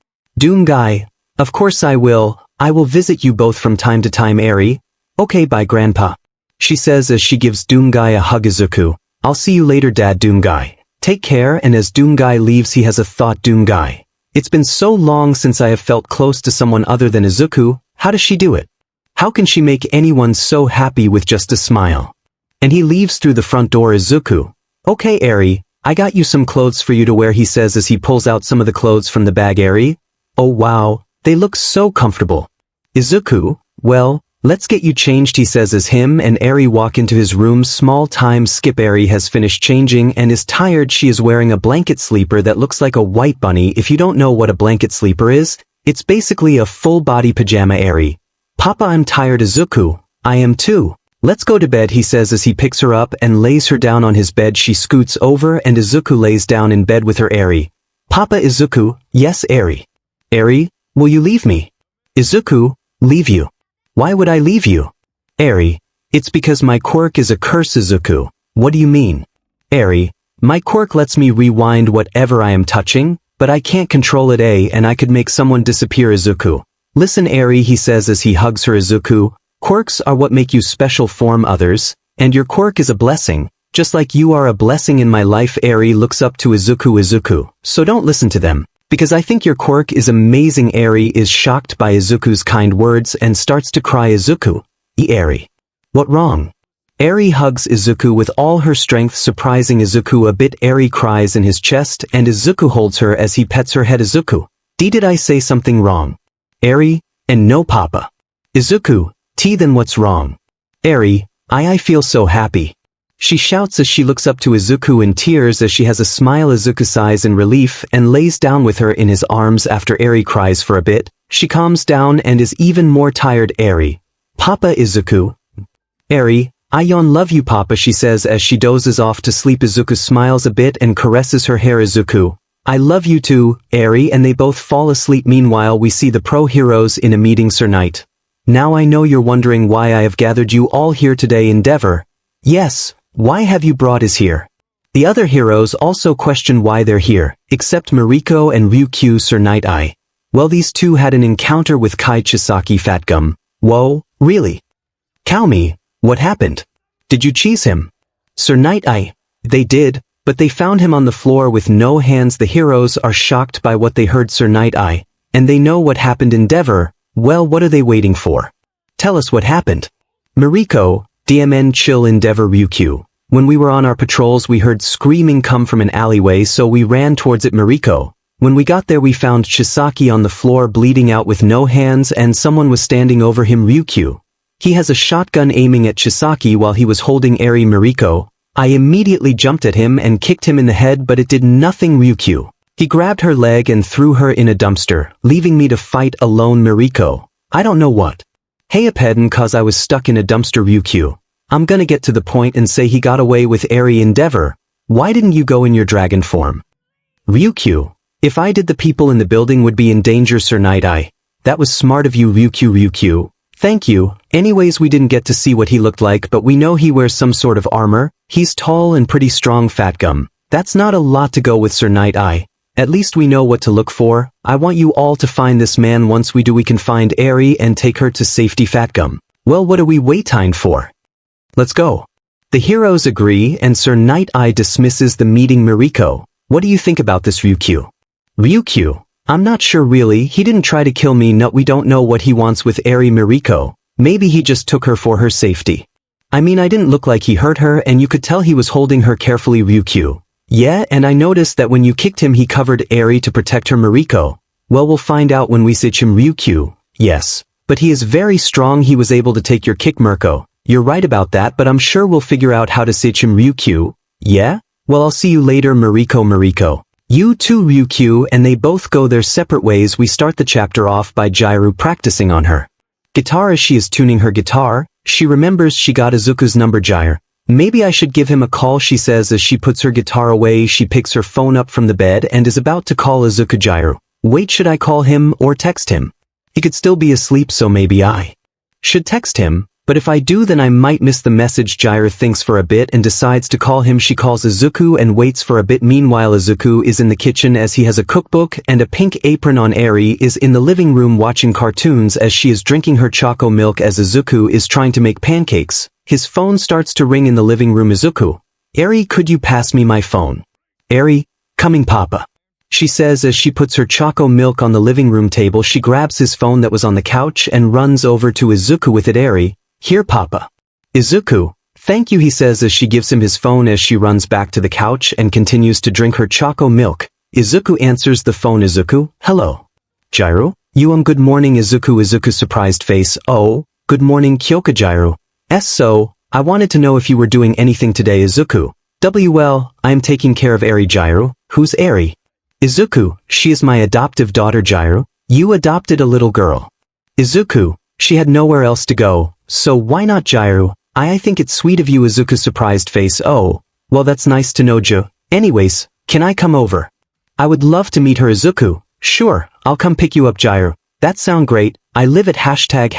𝗏𝗏𝗻. Of course I will. I will visit you both from time to time. Eri. Okay, bye grandpa. She says as she gives 𝗏𝗏𝗻 a hug. Izuku. I'll see you later dad. 𝗏𝗏𝗻. Take care. And as 𝗏𝗏𝗻 leaves he has a thought. 𝗏𝗏𝗻. It's been so long since I have felt close to someone other than Izuku. How does she do it? How can she make anyone so happy with just a smile? And he leaves through the front door. Izuku. Okay Eri, I got you some clothes for you to wear, he says as he pulls out some of the clothes from the bag. Eri. Oh wow, they look so comfortable. Izuku. Well, let's get you changed, he says as him and Eri walk into his room. Small time skip. Eri has finished changing and is tired. She is wearing a blanket sleeper that looks like a white bunny. If you don't know what a blanket sleeper is, it's basically a full body pajama. Eri. Papa, I'm tired. Izuku. I am too. Let's go to bed, he says as he picks her up and lays her down on his bed. She scoots over and Izuku lays down in bed with her. Eri. Papa. Izuku. Yes Eri. Eri, will you leave me? Izuku. Leave you? Why would I leave you? Eri. It's because my quirk is a curse. Izuku. What do you mean? Eri. My quirk lets me rewind whatever I am touching, but I can't control it. And I could make someone disappear. Izuku. Listen Eri, he says as he hugs her. Izuku. Quirks are what make you special from others, and your quirk is a blessing, just like you are a blessing in my life. Eri looks up to Izuku, so don't listen to them, because I think your quirk is amazing. Eri is shocked by Izuku's kind words and starts to cry. Izuku, Eri. What wrong? Eri hugs Izuku with all her strength, surprising Izuku a bit. Eri cries in his chest and Izuku holds her as he pets her head. Izuku, did I say something wrong? Eri, and no papa. Izuku, then what's wrong? Eri, I feel so happy. She shouts as she looks up to Izuku in tears as she has a smile. Izuku sighs in relief and lays down with her in his arms. After Eri cries for a bit, she calms down and is even more tired. Eri, Papa. Izuku, Eri, I love you papa, she says as she dozes off to sleep. Izuku smiles a bit and caresses her hair. Izuku, I love you too, Eri, and they both fall asleep. Meanwhile, we see the pro heroes in a meeting. Sir Knight, now I know you're wondering why I have gathered you all here today. Endeavor, yes, why have you brought us here? The other heroes also question why they're here, except Mariko and Ryukyu. Sir Knight, well, these two had an encounter with Kai Chisaki Fat Gum. Whoa, really? 𝐭𝐽, what happened? Did you cheese him? Sir Knight, they did, but they found him on the floor with no hands. The heroes are shocked by what they heard. Sir Knight, and they know what happened. Endeavor, well, what are they waiting for? Tell us what happened. Mariko, DMN chill. Endeavor, Ryukyu, when we were on our patrols we heard screaming come from an alleyway, so we ran towards it. Mariko, when we got there we found Chisaki on the floor bleeding out with no hands and someone was standing over him. Ryukyu, he has a shotgun aiming at Chisaki while he was holding Eri. Mariko, I immediately jumped at him and kicked him in the head, but it did nothing. Ryukyu, he grabbed her leg and threw her in a dumpster, leaving me to fight alone. Mariko, I don't know what happened cause I was stuck in a dumpster. Ryukyu, I'm gonna get to the point and say he got away with Eri. Endeavor, why didn't you go in your dragon form? Ryukyu, if I did the people in the building would be in danger. Sir Knight, that was smart of you. Ryukyu, thank you. Anyways, we didn't get to see what he looked like, but we know he wears some sort of armor. He's tall and pretty strong. Fat Gum, that's not a lot to go with. Sir Knight, at least we know what to look for. I want you all to find this man. Once we do, we can find Eri and take her to safety. Fat Gum, well, what are we waiting for? Let's go. The heroes agree and Sir Knight dismisses the meeting. Mariko, what do you think about this? Ryukyu, I'm not sure really. He didn't try to kill me. No, we don't know what he wants with Eri. Mariko, maybe he just took her for her safety. I mean, I didn't look like he hurt her and you could tell he was holding her carefully. Ryukyu, yeah, and I noticed that when you kicked him he covered Eri to protect her. Mariko, well, we'll find out when we see him. Ryukyu, yes, but he is very strong. He was able to take your kick. Mariko, you're right about that, but I'm sure we'll figure out how to see him. Ryukyu, yeah, well, I'll see you later. Mariko, you too. Ryukyu, and they both go their separate ways. We start the chapter off by 𝗓𝗏 practicing on her guitar as she is tuning her guitar. She remembers she got Izuku's number. 𝗓𝗏, maybe I should give him a call, she says as she puts her guitar away. She picks her phone up from the bed and is about to call Izuku. 𝗓𝗏, wait, should I call him or text him? He could still be asleep, so maybe I should text him, but if I do then I might miss the message. 𝗓𝗏 thinks for a bit and decides to call him. She calls Izuku and waits for a bit. Meanwhile, Izuku is in the kitchen as he has a cookbook and a pink apron on. Eri is in the living room watching cartoons as she is drinking her choco milk as Izuku is trying to make pancakes. His phone starts to ring in the living room. Izuku, Eri, could you pass me my phone? Eri, coming papa, she says as she puts her choco milk on the living room table. She grabs his phone that was on the couch and runs over to Izuku with it. Eri, here papa. Izuku, thank you, he says as she gives him his phone as she runs back to the couch and continues to drink her choco milk. Izuku answers the phone. Izuku, hello. 𝗓𝗏, good morning. Izuku surprised face, oh, good morning 𝗓𝗏. So, I wanted to know if you were doing anything today. Izuku, well, I am taking care of Eri. 𝗓𝗏, who's Eri? Izuku, she is my adoptive daughter. 𝗓𝗏, you adopted a little girl. Izuku, she had nowhere else to go, so why not? 𝗓𝗏, I think it's sweet of you. Izuku surprised face, oh, well, that's nice to know. 𝗓𝗏, anyways, can I come over? I would love to meet her. Izuku, sure, I'll come pick you up. 𝗓𝗏, that sound great. I live at ########.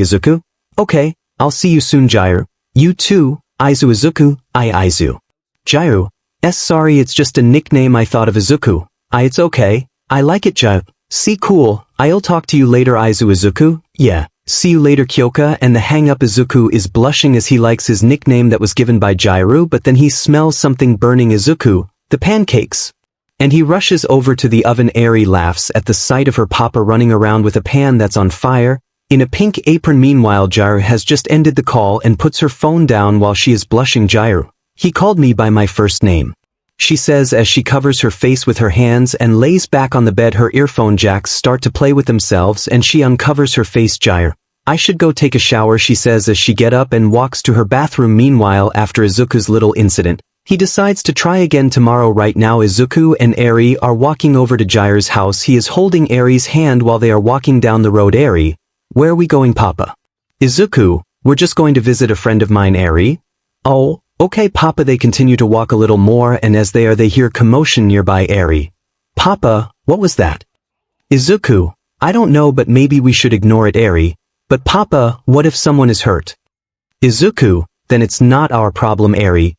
Izuku, okay, I'll see you soon. 𝗓𝗏, you too, Izuku. Izuku. 𝗓𝗏, sorry, it's just a nickname I thought of. Izuku, it's okay, I like it. 𝗓𝗏, see, cool, I'll talk to you later. Izuku, yeah, See you later Kyoka, and the hang-up Izuku is blushing as he likes his nickname that was given by Ghoulizuku, but then he smells something burning Izuku, the pancakes. And he rushes over to the oven. Eri laughs at the sight of her papa running around with a pan that's on fire, in a pink apron. Meanwhile Ghoulizuku has just ended the call and puts her phone down while she is blushing. Ghoulizuku, he called me by my first name, she says as she covers her face with her hands and lays back on the bed. Her earphone jacks start to play with themselves and she uncovers her face. Ghoulizuku, I should go take a shower, she says as she get up and walks to her bathroom. Meanwhile, after Izuku's little incident, he decides to try again tomorrow. Right now Izuku and Eri are walking over to Ghoulizuku's house. He is holding Eri's hand while they are walking down the road. Eri, where are we going, Papa? Izuku, we're just going to visit a friend of mine. Eri, oh, okay Papa. They continue to walk a little more and as they hear commotion nearby. Eri, Papa, what was that? Izuku, I don't know, but maybe we should ignore it. Eri, but Papa, what if someone is hurt? Izuku, then it's not our problem. Eri,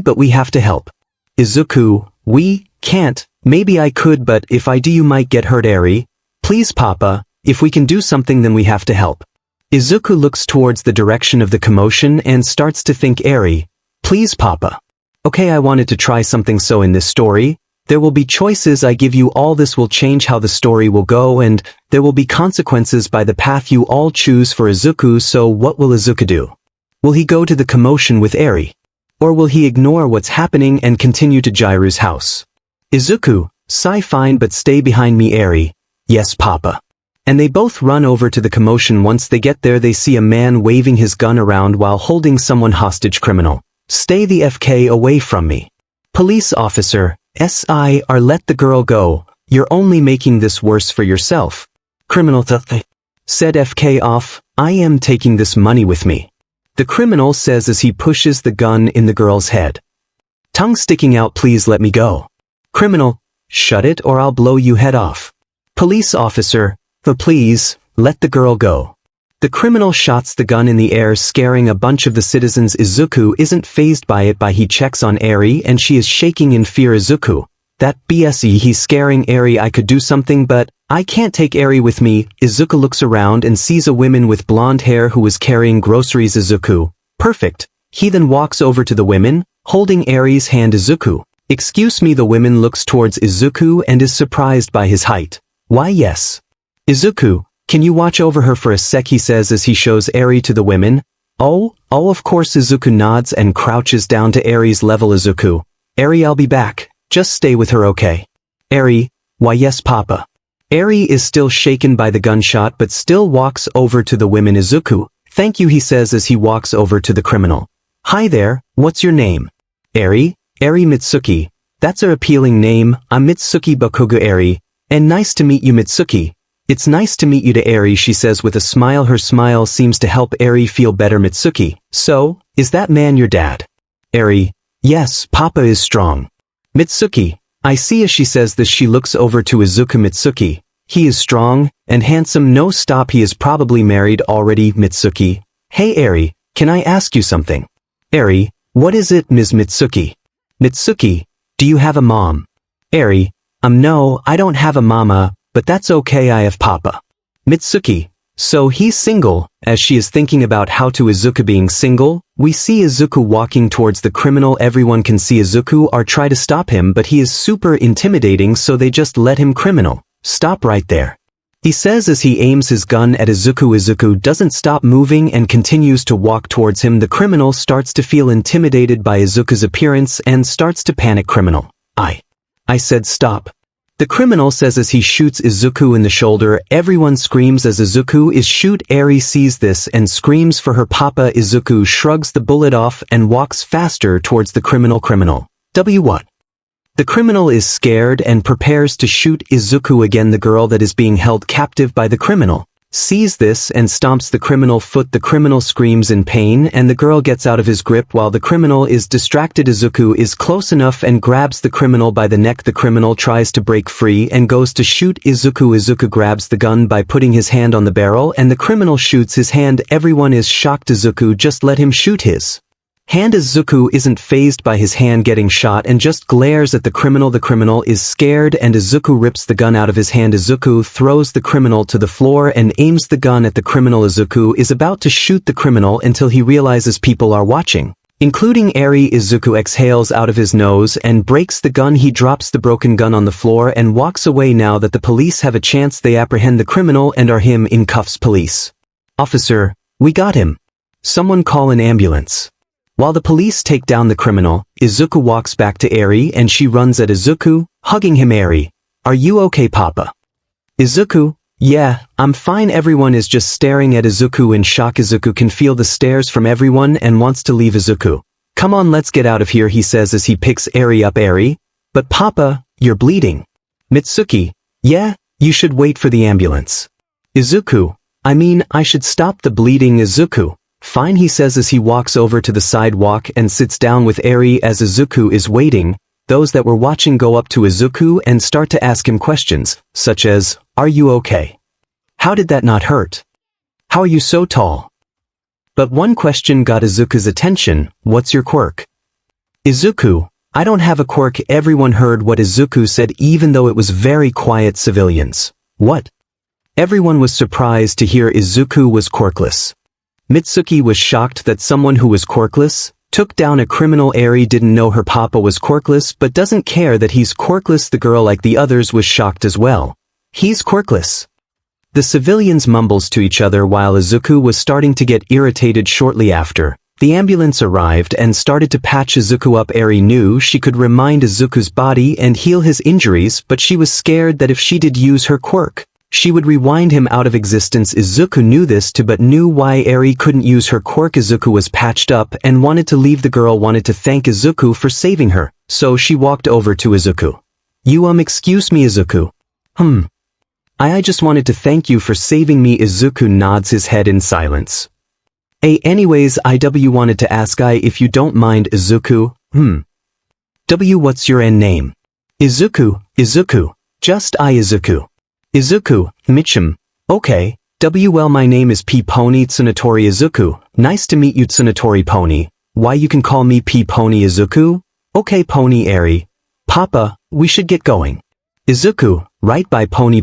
but we have to help. Izuku, we can't. Maybe I could, but if I do you might get hurt. Eri, please Papa, if we can do something then we have to help. Izuku looks towards the direction of the commotion and starts to think. Eri, please Papa. Okay, I wanted to try something. So in this story, there will be choices I give you. All this will change how the story will go, and there will be consequences by the path you all choose for Izuku. So what will Izuku do? Will he go to the commotion with Eri? Or will he ignore what's happening and continue to Ghoulizuku's house? Izuku, sigh, fine, but stay behind me. Eri, yes Papa. And they both run over to the commotion. Once they get there they see a man waving his gun around while holding someone hostage. Criminal, stay the FK away from me. Police officer, SIR, let the girl go, you're only making this worse for yourself. Criminal, said FK off, I am taking this money with me. The criminal says as he pushes the gun in the girl's head. Tongue sticking out, please let me go. Criminal, shut it or I'll blow you head off. Police officer, please, let the girl go. The criminal shots the gun in the air, scaring a bunch of the citizens. Izuku isn't fazed by it. He checks on Eri and she is shaking in fear. Izuku, that BSE, he's scaring Eri. I could do something but I can't take Eri with me. Izuku looks around and sees a woman with blonde hair who is carrying groceries. Izuku, perfect. He then walks over to the women, holding Eri's hand. Izuku, excuse me. The woman looks towards Izuku and is surprised by his height. Why yes. Izuku, can you watch over her for a sec, he says as he shows Eri to the women. Oh, of course. Izuku nods and crouches down to Eri's level. Izuku, Eri, I'll be back, just stay with her, okay? Eri, why yes Papa. Eri is still shaken by the gunshot but still walks over to the women. Izuku, thank you, he says as he walks over to the criminal. Hi there, what's your name? Eri, Eri Mitsuki, that's her appealing name. I'm Mitsuki Bakugo. Eri, and nice to meet you Mitsuki. It's nice to meet you to Eri, she says with a smile. Her smile seems to help Eri feel better. Mitsuki, so, is that man your dad? Eri, yes, Papa is strong. Mitsuki, I see. As she says this she looks over to Izuku. Mitsuki, he is strong and handsome. No, stop, he is probably married already. Mitsuki, hey Eri, can I ask you something? Eri, what is it, Ms. Mitsuki? Mitsuki, do you have a mom? Eri, no, I don't have a mama, but that's okay, I have Papa. Mitsuki, so he's single. As she is thinking about how to Izuku being single, we see Izuku walking towards the criminal. Everyone can see Izuku or try to stop him, but he is super intimidating, so they just let him. Criminal, stop right there, he says as he aims his gun at Izuku. Izuku doesn't stop moving and continues to walk towards him. The criminal starts to feel intimidated by Izuku's appearance and starts to panic. Criminal, I said stop. The criminal says as he shoots Izuku in the shoulder. Everyone screams as Izuku is shot. Eri sees this and screams for her Papa. Izuku shrugs the bullet off and walks faster towards the criminal. Criminal, what? The criminal is scared and prepares to shoot Izuku again. The girl that is being held captive by the criminal sees this and stomps the criminal foot. The criminal screams in pain and the girl gets out of his grip while the criminal is distracted. Izuku is close enough and grabs the criminal by the neck. The criminal tries to break free and goes to shoot Izuku. Izuku grabs the gun by putting his hand on the barrel and the criminal shoots his hand. Everyone is shocked. Izuku, just let him shoot his Hand Izuku isn't fazed by his hand getting shot and just glares at the criminal. The criminal is scared and Izuku rips the gun out of his hand. Izuku throws the criminal to the floor and aims the gun at the criminal. Izuku is about to shoot the criminal until he realizes people are watching, including Eri. Izuku exhales out of his nose and breaks the gun. He drops the broken gun on the floor and walks away. Now that the police have a chance, they apprehend the criminal and are him in cuffs. Police officer, we got him. Someone call an ambulance. While the police take down the criminal, Izuku walks back to Eri and she runs at Izuku, hugging him. Eri, are you okay, Papa? Izuku, yeah, I'm fine. Everyone is just staring at Izuku in shock. Izuku can feel the stares from everyone and wants to leave. Izuku, come on, let's get out of here, he says as he picks Eri up. Eri, but Papa, you're bleeding. Mitsuki, yeah, you should wait for the ambulance. Izuku, I mean, I should stop the bleeding. Izuku, fine, he says as he walks over to the sidewalk and sits down with Eri. As Izuku is waiting, those that were watching go up to Izuku and start to ask him questions, such as, are you okay? How did that not hurt? How are you so tall? But one question got Izuku's attention, what's your quirk? Izuku, I don't have a quirk. Everyone heard what Izuku said even though it was very quiet. Civilians, what? Everyone was surprised to hear Izuku was quirkless. Mitsuki was shocked that someone who was quirkless took down a criminal. Eri didn't know her papa was quirkless but doesn't care that he's quirkless. The girl, like the others, was shocked as well. He's quirkless. The civilians mumbles to each other while Izuku was starting to get irritated. Shortly after, the ambulance arrived and started to patch Izuku up. Eri knew she could remind Izuku's body and heal his injuries, but she was scared that if she did use her quirk, she would rewind him out of existence. Izuku knew this too but knew why Eri couldn't use her quirk. Izuku was patched up and wanted to leave. The girl wanted to thank Izuku for saving her, so she walked over to Izuku. Excuse me, Izuku. I just wanted to thank you for saving me. Izuku nods his head in silence. Anyways, wanted to ask if you don't mind. Izuku, what's your name? Izuku, just Izuku. Izuku, Mitchum. Okay. Well, my name is Pony Tsunatori. Izuku, nice to meet you. Tsunatori Pony. Why, you can call me Pony. Izuku? Okay, Pony. Eri. Papa, we should get going. Izuku, right, by Pony.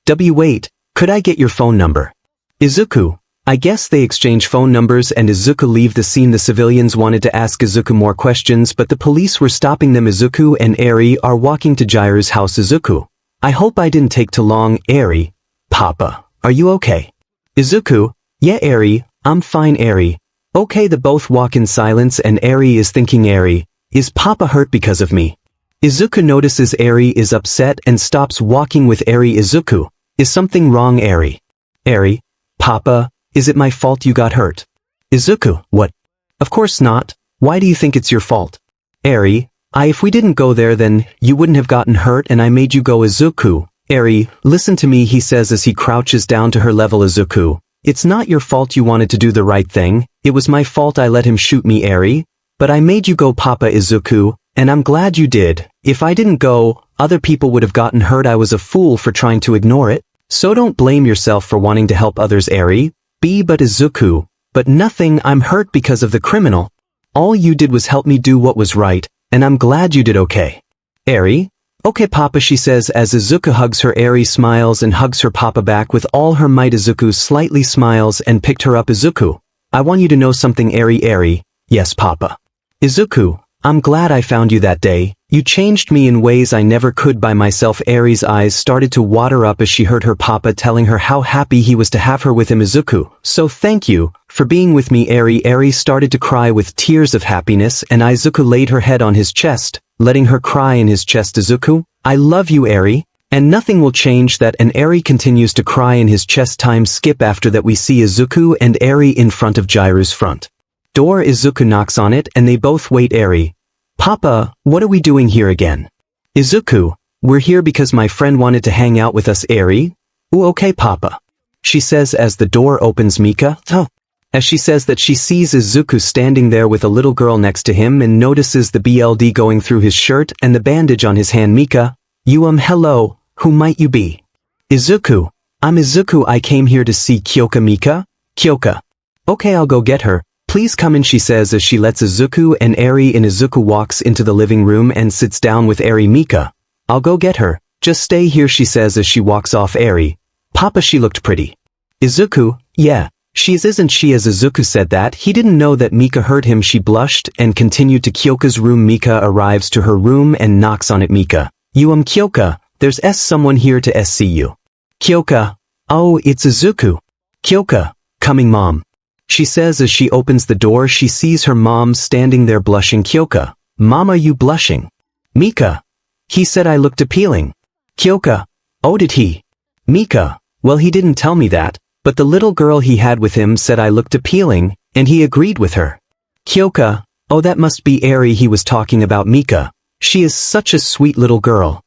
Wait, could I get your phone number? Izuku, I guess they exchange phone numbers and Izuku leave the scene. The civilians wanted to ask Izuku more questions but the police were stopping them. Izuku and Eri are walking to Ghoulizuku's house. Izuku, I hope I didn't take too long. Eri, Papa, are you okay? Izuku, yeah, Eri, I'm fine. Eri, okay. The both walk in silence and Eri is thinking, Eri, is Papa hurt because of me? Izuku notices Eri is upset and stops walking with Eri. Izuku, is something wrong? Eri, Papa, is it my fault you got hurt? Izuku, what? Of course not. Why do you think it's your fault? Eri, if we didn't go there then you wouldn't have gotten hurt and I made you go. Izuku, Eri, listen to me, he says as he crouches down to her level. Izuku, it's not your fault. You wanted to do the right thing. It was my fault. I let him shoot me. Eri, but I made you go. Papa. Izuku, and I'm glad you did. If I didn't go, other people would have gotten hurt. I was a fool for trying to ignore it. So don't blame yourself for wanting to help others. Eri, but Izuku, but nothing. I'm hurt because of the criminal. All you did was help me do what was right, and I'm glad you did. Okay. Eri, okay, Papa, she says as Izuku hugs her. Eri smiles and hugs her papa back with all her might. Izuku slightly smiles and picked her up. Izuku, I want you to know something. Eri, yes, Papa. Izuku, I'm glad I found you that day. You changed me in ways I never could by myself. Eri's eyes started to water up as she heard her papa telling her how happy he was to have her with him. Izuku, so thank you for being with me. Eri started to cry with tears of happiness and Izuku laid her head on his chest, letting her cry in his chest. Izuku, I love you, Eri, and nothing will change that. And Eri continues to cry in his chest. Time skip. After that we see Izuku and Eri in front of Ghoulizuku's front door. Izuku knocks on it and they both wait. Eri, Papa, what are we doing here again? Izuku, we're here because my friend wanted to hang out with us. Eri, okay, Papa, she says as the door opens. Mika, as she says that she sees Izuku standing there with a little girl next to him and notices the blood going through his shirt and the bandage on his hand. Mika, hello, who might you be? Izuku, I'm Izuku. I came here to see Kyoka. Mika, Kyoka. Okay, I'll go get her. Please come in, she says as she lets Izuku and Eri in. Izuku walks into the living room and sits down with Eri. Mika, I'll go get her. Just stay here, she says as she walks off. Eri, Papa, she looked pretty. Izuku, yeah, she is, isn't she? As Izuku said that, he didn't know that Mika heard him. She blushed and continued to Kyoka's room. Mika arrives to her room and knocks on it. Mika, Kyoka, there's someone here to see you. Kyoka, oh, it's Izuku. Kyoka, coming, Mom. She says as she opens the door. She sees her mom standing there blushing. Kyoka, Mom, are you blushing? Mika, he said I looked appealing. Kyoka, oh, did he? Mika, well, he didn't tell me that, but the little girl he had with him said I looked appealing, and he agreed with her. Kyoka, oh, that must be Eri he was talking about. Mika, she is such a sweet little girl.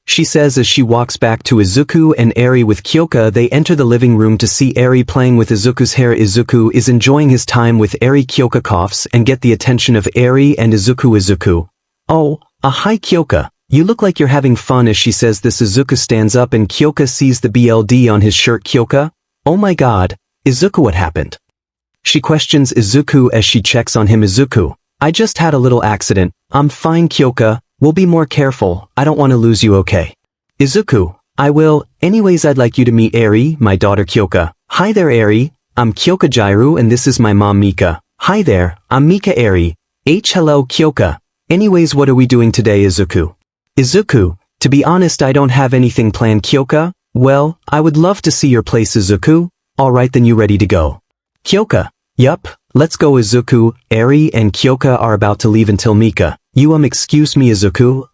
She says as she walks back to Izuku and Eri with Kyoka. They enter the living room to see Eri playing with Izuku's hair. Izuku is enjoying his time with Eri. Kyoka coughs and get the attention of Eri and Izuku. Izuku, oh, hi Kyoka, you look like you're having fun. As she says this, Izuku stands up and Kyoka sees the BLD on his shirt. Kyoka, oh my god, Izuku, what happened? She questions Izuku as she checks on him. Izuku, I just had a little accident. I'm fine. Kyoka, we'll be more careful. I don't want to lose you, okay? Izuku, I will. Anyways, I'd like you to meet Eri, my daughter. Kyoka, hi there Eri, I'm Kyoka Jairu and this is my mom Mika. Hi there, I'm Mika. Eri, hello Kyoka. Anyways, what are we doing today? Izuku, Izuku, to be honest, I don't have anything planned. Kyoka, well, I would love to see your place. Izuku, alright then, you ready to go? Kyoka, yup, let's go. Izuku, Eri and Kyoka are about to leave until Mika, excuse me. Izuku,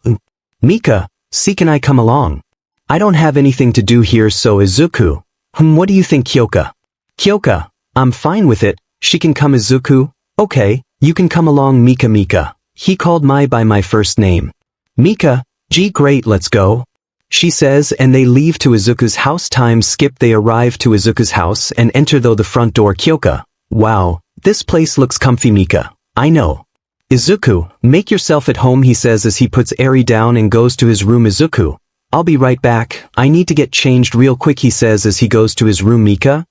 Mika, see, can I come along? I don't have anything to do here. So Izuku, what do you think? Kyoka, Kyoka, I'm fine with it, she can come. Izuku, okay, you can come along. Mika, Mika, he called by my first name. Mika, gee, great, let's go, she says, and they leave to Izuku's house. Time skip. They arrive to Izuku's house and enter though the front door. Kyoka, wow, this place looks comfy. Mika, I know. Izuku, make yourself at home, he says as he puts Eri down and goes to his room. Izuku, I'll be right back, I need to get changed real quick, he says as he goes to his room. Mika,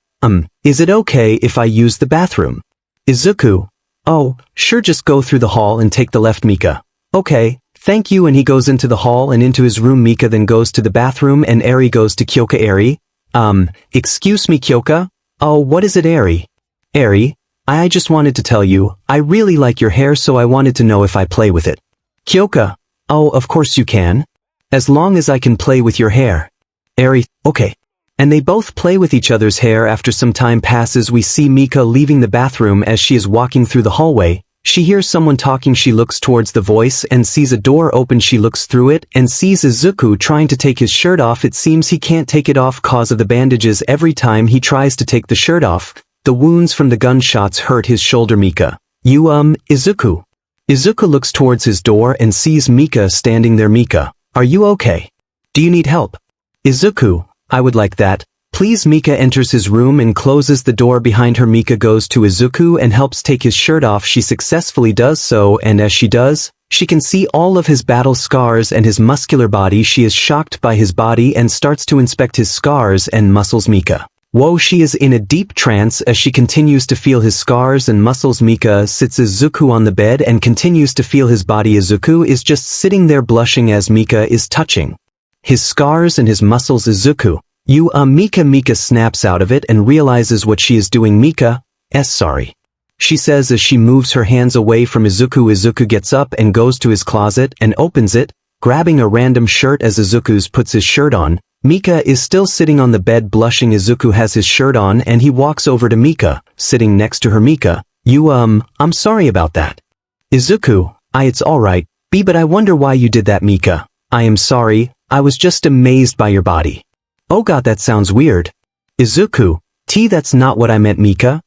is it okay if I use the bathroom? Izuku, oh, sure, just go through the hall and take the left. Mika, okay, thank you, and he goes into the hall and into his room. Mika then goes to the bathroom and Eri goes to Kyoka. Eri, excuse me Kyoka, oh, what is it? Eri, I just wanted to tell you, I really like your hair, so I wanted to know if I play with it. Kyoka, oh, of course you can. As long as I can play with your hair. Eri, okay. And they both play with each other's hair. After some time passes, we see Mika leaving the bathroom. As she is walking through the hallway, she hears someone talking. She looks towards the voice and sees a door open. She looks through it and sees Izuku trying to take his shirt off. It seems he can't take it off cause of the bandages. Every time he tries to take the shirt off, the wounds from the gunshots hurt his shoulder. Mika, Izuku. Izuku looks towards his door and sees Mika standing there. Mika, are you okay? Do you need help? Izuku, I would like that, please. Mika enters his room and closes the door behind her. Mika goes to Izuku and helps take his shirt off. She successfully does so, and as she does, she can see all of his battle scars and his muscular body. She is shocked by his body and starts to inspect his scars and muscles. Mika, whoa, she is in a deep trance as she continues to feel his scars and muscles. Mika sits Izuku on the bed and continues to feel his body. Izuku is just sitting there blushing as Mika is touching his scars and his muscles. Izuku, Mika snaps out of it and realizes what she is doing. Mika, sorry, she says as she moves her hands away from Izuku. Izuku gets up and goes to his closet and opens it, grabbing a random shirt. As Izuku puts his shirt on, Mika is still sitting on the bed blushing. Izuku has his shirt on and he walks over to Mika, sitting next to her. Mika, I'm sorry about that. Izuku, it's alright, but I wonder why you did that. Mika, I am sorry, I was just amazed by your body. Oh god, that sounds weird. Izuku, that's not what I meant. Mika,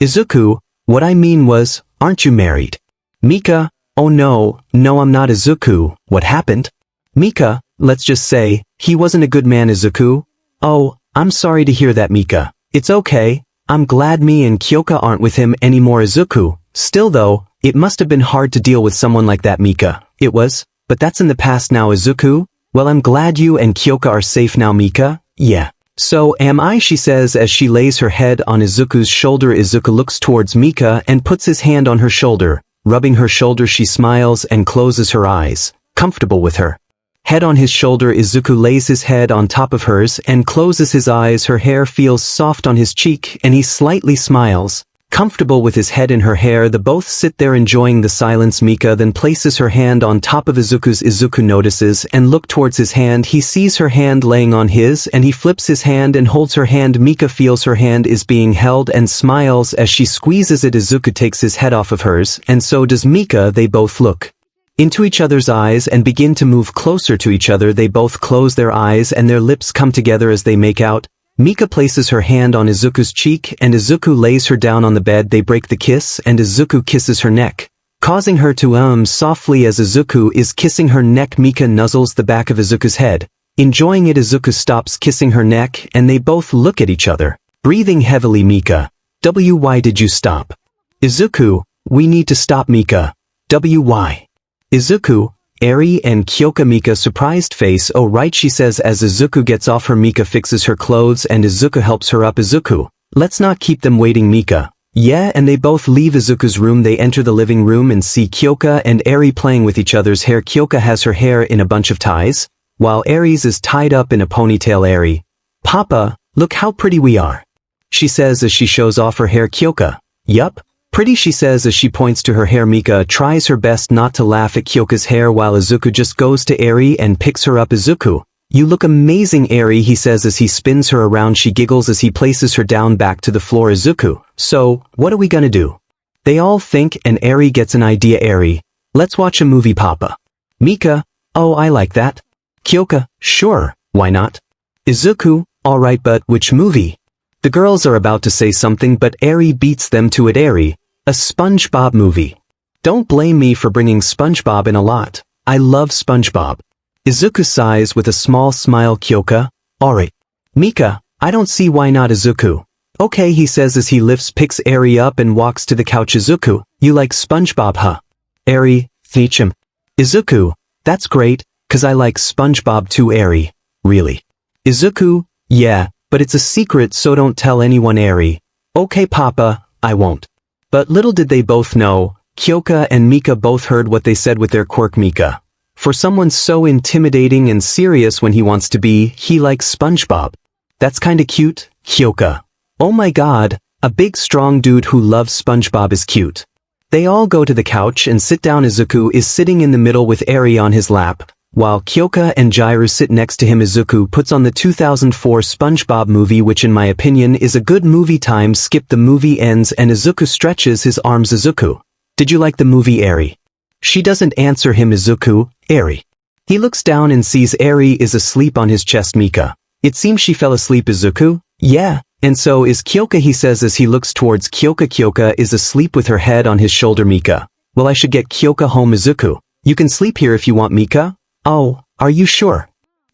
Izuku, what I mean was, aren't you married? Mika, oh no, I'm not. Izuku, what happened? Mika, let's just say, he wasn't a good man. Izuku, oh, I'm sorry to hear that. Mika, it's okay, I'm glad me and Kyoka aren't with him anymore. Izuku, still though, it must have been hard to deal with someone like that. Mika, it was, but that's in the past now. Izuku, well, I'm glad you and Kyoka are safe now. Mika, yeah. So am I, she says as she lays her head on Izuku's shoulder. Izuku looks towards Mika and puts his hand on her shoulder. Rubbing her shoulder, she smiles and closes her eyes, comfortable with her head on his shoulder. Izuku lays his head on top of hers and closes his eyes. Her hair feels soft on his cheek and he slightly smiles, comfortable with his head in her hair. The both sit there enjoying the silence. Mika then places her hand on top of Izuku's. Izuku notices and looks towards his hand. He sees her hand laying on his and he flips his hand and holds her hand. Mika feels her hand is being held and smiles as she squeezes it. Izuku takes his head off of hers and so does Mika. They both look into each other's eyes and begin to move closer to each other. They both close their eyes and their lips come together as they make out. Mika places her hand on Izuku's cheek and Izuku lays her down on the bed. They break the kiss and Izuku kisses her neck, causing her to softly as Izuku is kissing her neck. Mika nuzzles the back of Izuku's head, enjoying it. Izuku stops kissing her neck and they both look at each other, breathing heavily. Mika: why did you stop? Izuku: we need to stop. Mika: why? Izuku: Eri and Kyoka. Mika surprised face. Oh right, she says as Izuku gets off her. Mika fixes her clothes and Izuku helps her up. Izuku: let's not keep them waiting. Mika: yeah, and they both leave Izuku's room. They enter the living room and see Kyoka and Eri playing with each other's hair. Kyoka has her hair in a bunch of ties, while Eri's is tied up in a ponytail. Eri: Papa, look how pretty we are, she says as she shows off her hair. Kyoka: yup, pretty, she says as she points to her hair. Mika tries her best not to laugh at Kyoka's hair while Izuku just goes to Eri and picks her up. Izuku: you look amazing, Eri, he says as he spins her around. She giggles as he places her down back to the floor. Izuku: so, what are we gonna do? They all think and Eri gets an idea. Eri: let's watch a movie, Papa. Mika: oh, I like that. Kyoka: sure, why not? Izuku: alright, but which movie? The girls are about to say something but Eri beats them to it. Eri: a SpongeBob movie. Don't blame me for bringing SpongeBob in a lot. I love SpongeBob. Izuku sighs with a small smile. Kyoka: alright. Mika: I don't see why not. Izuku: okay, he says as he picks Eri up and walks to the couch. Izuku: you like SpongeBob, huh? Eri: 𝗧𝗵𝗵. Izuku: that's great, cause I like SpongeBob too. Eri: really? Izuku: yeah, but it's a secret, so don't tell anyone. Eri: okay, Papa, I won't. But little did they both know, Kyoka and Mika both heard what they said with their quirk. Mika: for someone so intimidating and serious when he wants to be, he likes SpongeBob. That's kinda cute. Kyoka: oh my god, a big strong dude who loves SpongeBob is cute. They all go to the couch and sit down. Izuku is sitting in the middle with Eri on his lap, while Kyoka and 𝗓𝗫 sit next to him. Izuku puts on the 2004 SpongeBob movie, which in my opinion is a good movie. Time skip. The movie ends and Izuku stretches his arms. Izuku: did you like the movie? Eri: she doesn't answer him. Izuku: Eri. He looks down and sees Eri is asleep on his chest. Mika: it seems she fell asleep. Izuku: yeah, and so is Kyoka, he says as he looks towards Kyoka. Kyoka is asleep with her head on his shoulder. Mika: well, I should get Kyoka home. Izuku: you can sleep here if you want. Mika: oh, are you sure?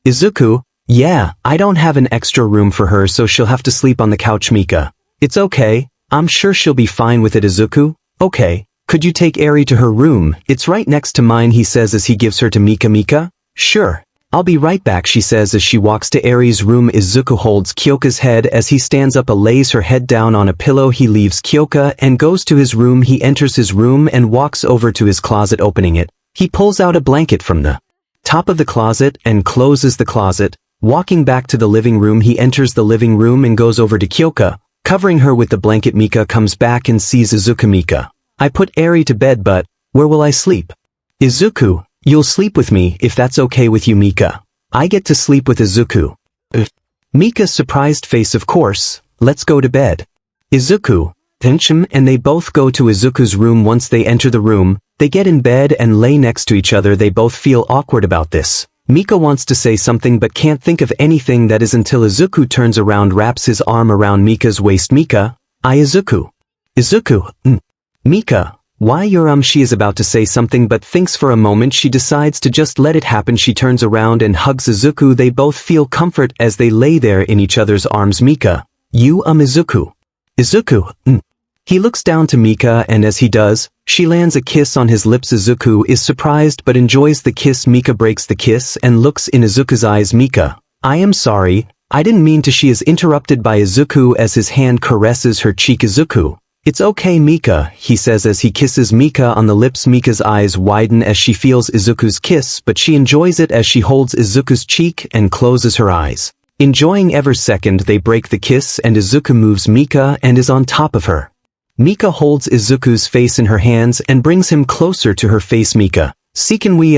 Izuku: yeah, I don't have an extra room for her, so she'll have to sleep on the couch. Mika: it's okay, I'm sure she'll be fine with it. Izuku: okay, could you take Eri to her room? It's right next to mine, he says as he gives her to Mika. Mika: sure, I'll be right back, she says as she walks to Eri's room. Izuku holds Kyoka's head as he stands up and lays her head down on a pillow. He leaves Kyoka and goes to his room. He enters his room and walks over to his closet. Opening it, he pulls out a blanket from the top of the closet and closes the closet. Walking back to the living room, he enters the living room and goes over to Kyoka, covering her with the blanket. Mika comes back and sees Izuku. Mika: I put Eri to bed, but where will I sleep? Izuku: you'll sleep with me if that's okay with you. Mika: I get to sleep with Izuku. Mika's surprised face: of course, let's go to bed. Izuku: 𝗧𝗵𝗵, and they both go to Izuku's room. Once they enter the room, they get in bed and lay next to each other. They both feel awkward about this. Mika wants to say something but can't think of anything. That is until Izuku turns around, wraps his arm around Mika's waist. Mika: I Izuku. Izuku: Mika: why you're she is about to say something but thinks for a moment. She decides to just let it happen. She turns around and hugs Izuku. They both feel comfort as they lay there in each other's arms. Mika: you Izuku. Izuku: He looks down to Mika and as he does, she lands a kiss on his lips. Izuku is surprised but enjoys the kiss. Mika breaks the kiss and looks in Izuku's eyes. Mika: I am sorry, I didn't mean to. She is interrupted by Izuku as his hand caresses her cheek. Izuku. It's okay Mika, he says as he kisses Mika on the lips. Mika's eyes widen as she feels Izuku's kiss, but she enjoys it as she holds Izuku's cheek and closes her eyes. Enjoying every second, they break the kiss and Izuku moves Mika and is on top of her. Mika holds Izuku's face in her hands and brings him closer to her face. Mika. See, can we,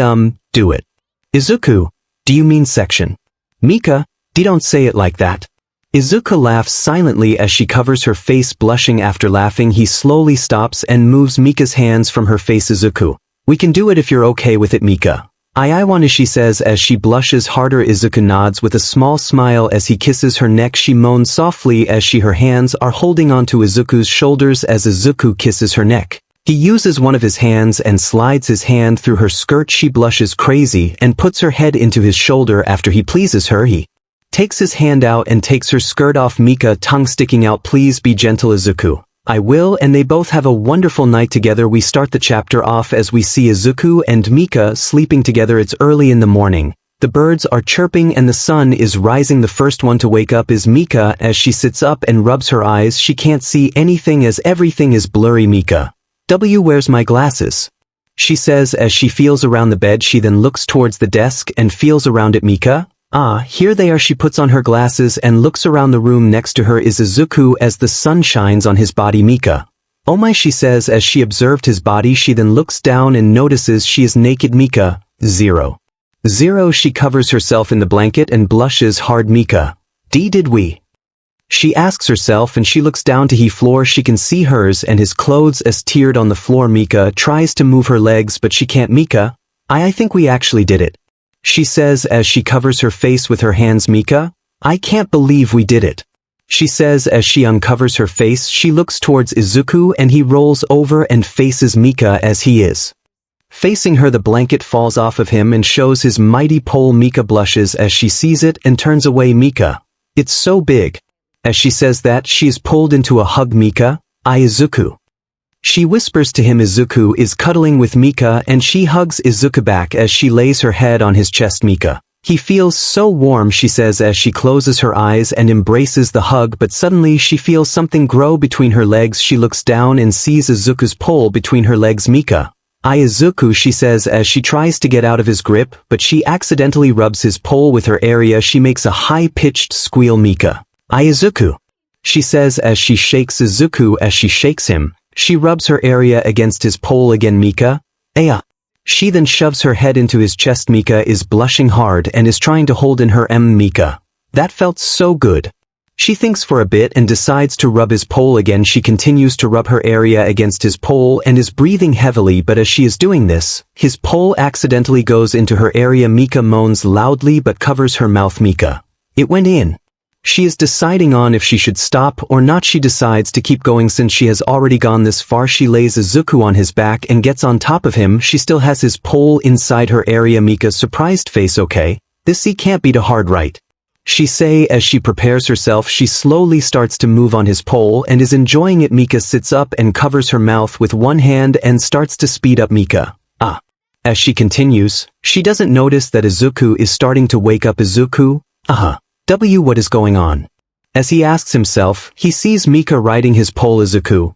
do it? Izuku. Do you mean section? Mika. Don't say it like that. Izuku laughs silently as she covers her face, blushing. After laughing, he slowly stops and moves Mika's hands from her face. Izuku. We can do it if you're okay with it, Mika. I wanna, she says as she blushes harder. Izuku nods with a small smile as he kisses her neck. She moans softly as her hands are holding onto Izuku's shoulders as Izuku kisses her neck. He uses one of his hands and slides his hand through her skirt. She blushes crazy and puts her head into his shoulder. After he pleases her, he takes his hand out and takes her skirt off. Mika, tongue sticking out. Please be gentle, Izuku. I will, and they both have a wonderful night together. We start the chapter off as we see Izuku and Mika sleeping together. It's early in the morning. The birds are chirping and the sun is rising. The first one to wake up is Mika as she sits up and rubs her eyes. She can't see anything as everything is blurry. Mika. Where's my glasses? She says as she feels around the bed. She then looks towards the desk and feels around it. Mika. Here they are. She puts on her glasses and looks around the room. Next to her is Izuku as the sun shines on his body. Mika. Oh my, she says as she observed his body. She then looks down and notices she is naked. Mika. 0. She covers herself in the blanket and blushes hard. Mika. Did we? She asks herself and she looks down to the floor. She can see hers and his clothes as teared on the floor. Mika tries to move her legs but she can't. Mika. I think we actually did it. She says as she covers her face with her hands. Mika. I can't believe we did it. She says as she uncovers her face. She looks towards Izuku and he rolls over and faces Mika as he is facing her. The blanket falls off of him and shows his mighty pole. Mika blushes as she sees it and turns away. Mika. It's so big. As she says that, she is pulled into a hug. Mika. Izuku. She whispers to him. Izuku is cuddling with Mika and she hugs Izuku back as she lays her head on his chest. Mika. He feels so warm, she says as she closes her eyes and embraces the hug, but suddenly she feels something grow between her legs. She looks down and sees Izuku's pole between her legs. Mika. Izuku, she says as she tries to get out of his grip, but she accidentally rubs his pole with her area. She makes a high-pitched squeal. Mika. Izuku. She says as she shakes Izuku. As she shakes him, she rubs her area against his pole again. Mika. Aya. She then shoves her head into his chest. Mika is blushing hard and is trying to hold in her Mika. That felt so good. She thinks for a bit and decides to rub his pole again. She continues to rub her area against his pole and is breathing heavily, but as she is doing this, his pole accidentally goes into her area. Mika moans loudly but covers her mouth. Mika. It went in. She is deciding on if she should stop or not. She decides to keep going since she has already gone this far. She lays Izuku on his back and gets on top of him. She still has his pole inside her area. Mika's surprised face. Okay, this can't be too hard, right? She say as she prepares herself. She slowly starts to move on his pole and is enjoying it. Mika sits up and covers her mouth with one hand and starts to speed up. Mika. As she continues, she doesn't notice that Izuku is starting to wake up. Izuku. What is going on? As he asks himself, he sees Mika riding his pole. Izuku.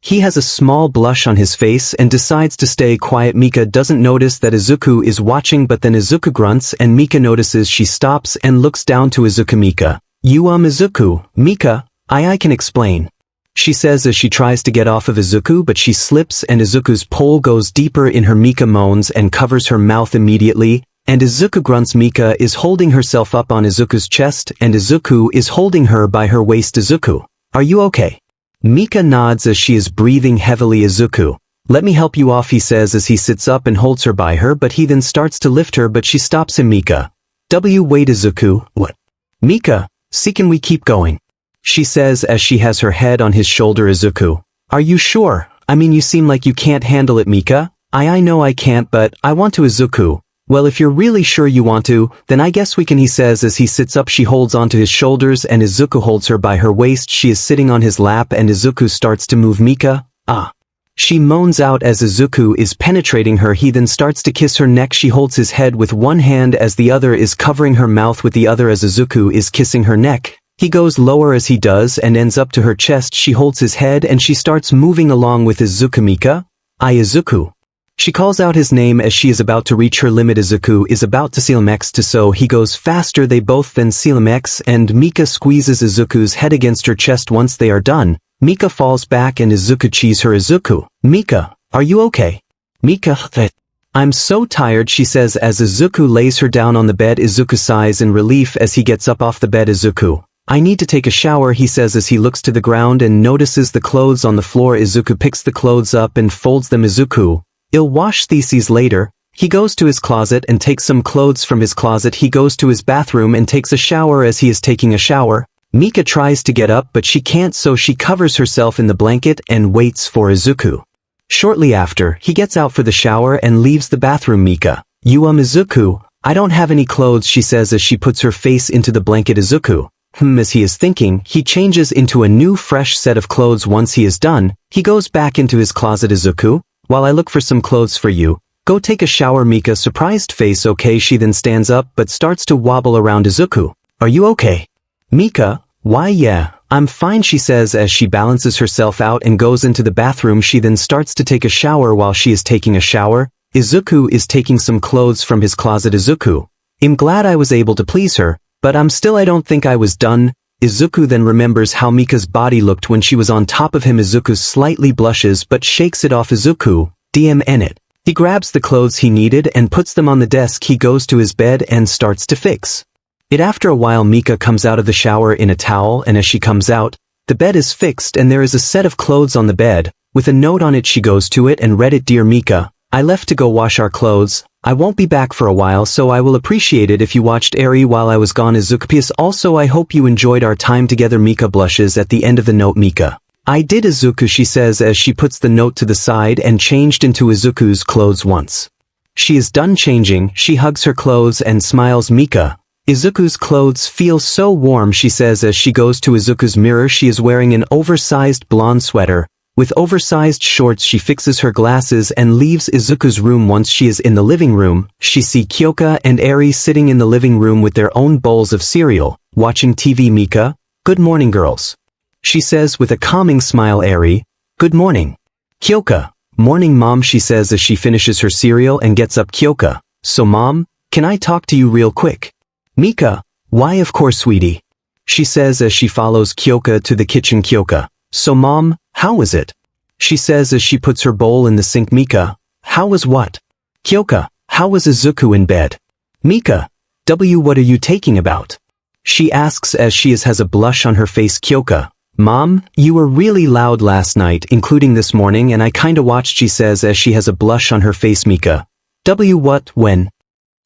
He has a small blush on his face and decides to stay quiet. Mika doesn't notice that Izuku is watching, but then Izuku grunts and Mika notices. She stops and looks down to Izuku. Mika. Izuku. Mika. I can explain. She says as she tries to get off of Izuku, but she slips and Izuku's pole goes deeper in her. Mika moans and covers her mouth immediately. And Izuku grunts. Mika is holding herself up on Izuku's chest and Izuku is holding her by her waist. Izuku. Are you okay? Mika nods as she is breathing heavily. Izuku. Let me help you off, he says as he sits up and holds her by her, but he then starts to lift her, but she stops him. Mika. Wait, Izuku. What? Mika. See, can we keep going? She says as she has her head on his shoulder. Izuku. Are you sure? I mean, you seem like you can't handle it. Mika. I know I can't, but I want to. Izuku. Well, if you're really sure you want to, then I guess we can, he says as he sits up. She holds onto his shoulders and Izuku holds her by her waist. She is sitting on his lap and Izuku starts to move. Mika. She moans out as Izuku is penetrating her. He then starts to kiss her neck. She holds his head with one hand as the other is covering her mouth with the other as Izuku is kissing her neck. He goes lower as he does and ends up to her chest. She holds his head and she starts moving along with 𝗧𝗵𝗵𝗲 𝗧𝗵𝗵𝗲. She calls out his name as she is about to reach her limit. Izuku is about to 𝗧𝗵𝗵𝗲, so he goes faster. They both then 𝗧𝗵𝗵𝗲 and 𝗵𝗃𝗲 squeezes Izuku's head against her chest. Once they are done, 𝗵𝗃𝗲 falls back and Izuku chees her. Izuku, 𝗵𝗃𝗲, are you okay? 𝗵𝗃𝗲, I'm so tired, she says as Izuku lays her down on the bed. Izuku sighs in relief as he gets up off the bed. Izuku, I need to take a shower, he says as he looks to the ground and notices the clothes on the floor. Izuku picks the clothes up and folds them. Izuku, I'll wash these later. He goes to his closet and takes some clothes from his closet. He goes to his bathroom and takes a shower. As he is taking a shower, 𝗵𝗃𝗲 tries to get up but she can't, so she covers herself in the blanket and waits for Izuku. Shortly after, he gets out for the shower and leaves the bathroom. 𝗵𝗃𝗲, Izuku, I don't have any clothes, she says as she puts her face into the blanket. Izuku, as he is thinking, he changes into a new fresh set of clothes. Once he is done, he goes back into his closet. Izuku, while I look for some clothes for you, go take a shower. 𝗵𝗃𝗲 surprised face. Okay, she then stands up but starts to wobble around. Izuku, are you okay? 𝗵𝗃𝗲, why yeah, I'm fine, she says as she balances herself out and goes into the bathroom. She then starts to take a shower. While she is taking a shower, Izuku is taking some clothes from his closet. Izuku, I'm glad I was able to please her, but I don't think I was done. Izuku then remembers how 𝗵𝗃𝗲's body looked when she was on top of him. Izuku slightly blushes but shakes it off. Izuku, 𝗵𝗃𝗏. He grabs the clothes he needed and puts them on the desk. He goes to his bed and starts to fix it. After a while, 𝗵𝗃𝗲 comes out of the shower in a towel, and as she comes out, the bed is fixed and there is a set of clothes on the bed, with a note on it. She goes to it and read it. Dear 𝗵𝗃𝗲, I left to go wash our clothes. I won't be back for a while, so I will appreciate it if you watched 𝗬𝗏 while I was gone. Izuku, also I hope you enjoyed our time together. 𝗵𝗃𝗲 blushes at the end of the note. 𝗵𝗃𝗲, I did. Izuku, she says as she puts the note to the side and changed into Izuku's clothes. Once she is done changing, she hugs her clothes and smiles. 𝗵𝗃𝗲, Izuku's clothes feel so warm, she says as she goes to Izuku's mirror. She is wearing an oversized blonde sweater with oversized shorts. She fixes her glasses and leaves Izuku's room. Once she is in the living room, she sees Kyoka and Eri sitting in the living room with their own bowls of cereal, watching TV. 𝗵𝗃𝗲, good morning girls, she says with a calming smile. Eri, good morning. Kyoka, morning mom, she says as she finishes her cereal and gets up. Kyoka, so mom, can I talk to you real quick? 𝗵𝗃𝗲, why of course sweetie, she says as she follows Kyoka to the kitchen. Kyoka, so mom, how was it? She says as she puts her bowl in the sink. 𝗵𝗃𝗲, how was what? Kyoka, how was Izuku in bed? 𝗵𝗃𝗲, what are you taking about? She asks as she has a blush on her face. Kyoka, mom, you were really loud last night, including this morning, and I kinda watched, she says as she has a blush on her face. 𝗵𝗃𝗲, what, when?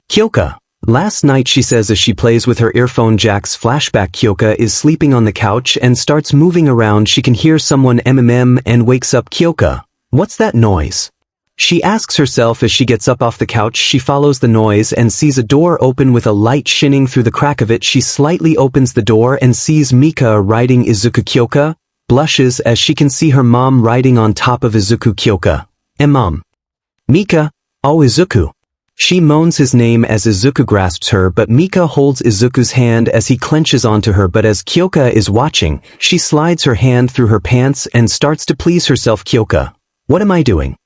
Kyoka, last night, she says as she plays with her earphone jacks. Flashback, Kyoka is sleeping on the couch and starts moving around. She can hear someone and wakes up. Kyoka, what's that noise? She asks herself as she gets up off the couch. She follows the noise and sees a door open with a light shining through the crack of it. She slightly opens the door and sees 𝗵𝗃𝗲 riding Izuku. Kyoka blushes as she can see her mom riding on top of Izuku. Kyoka, mom. 𝗵𝗃𝗲, oh Izuku. She moans his name as Izuku grasps her, but 𝗵𝗃𝗲 holds Izuku's hand as he clenches onto her. But as Kyoka is watching, she slides her hand through her pants and starts to please herself. Kyoka, what am I doing?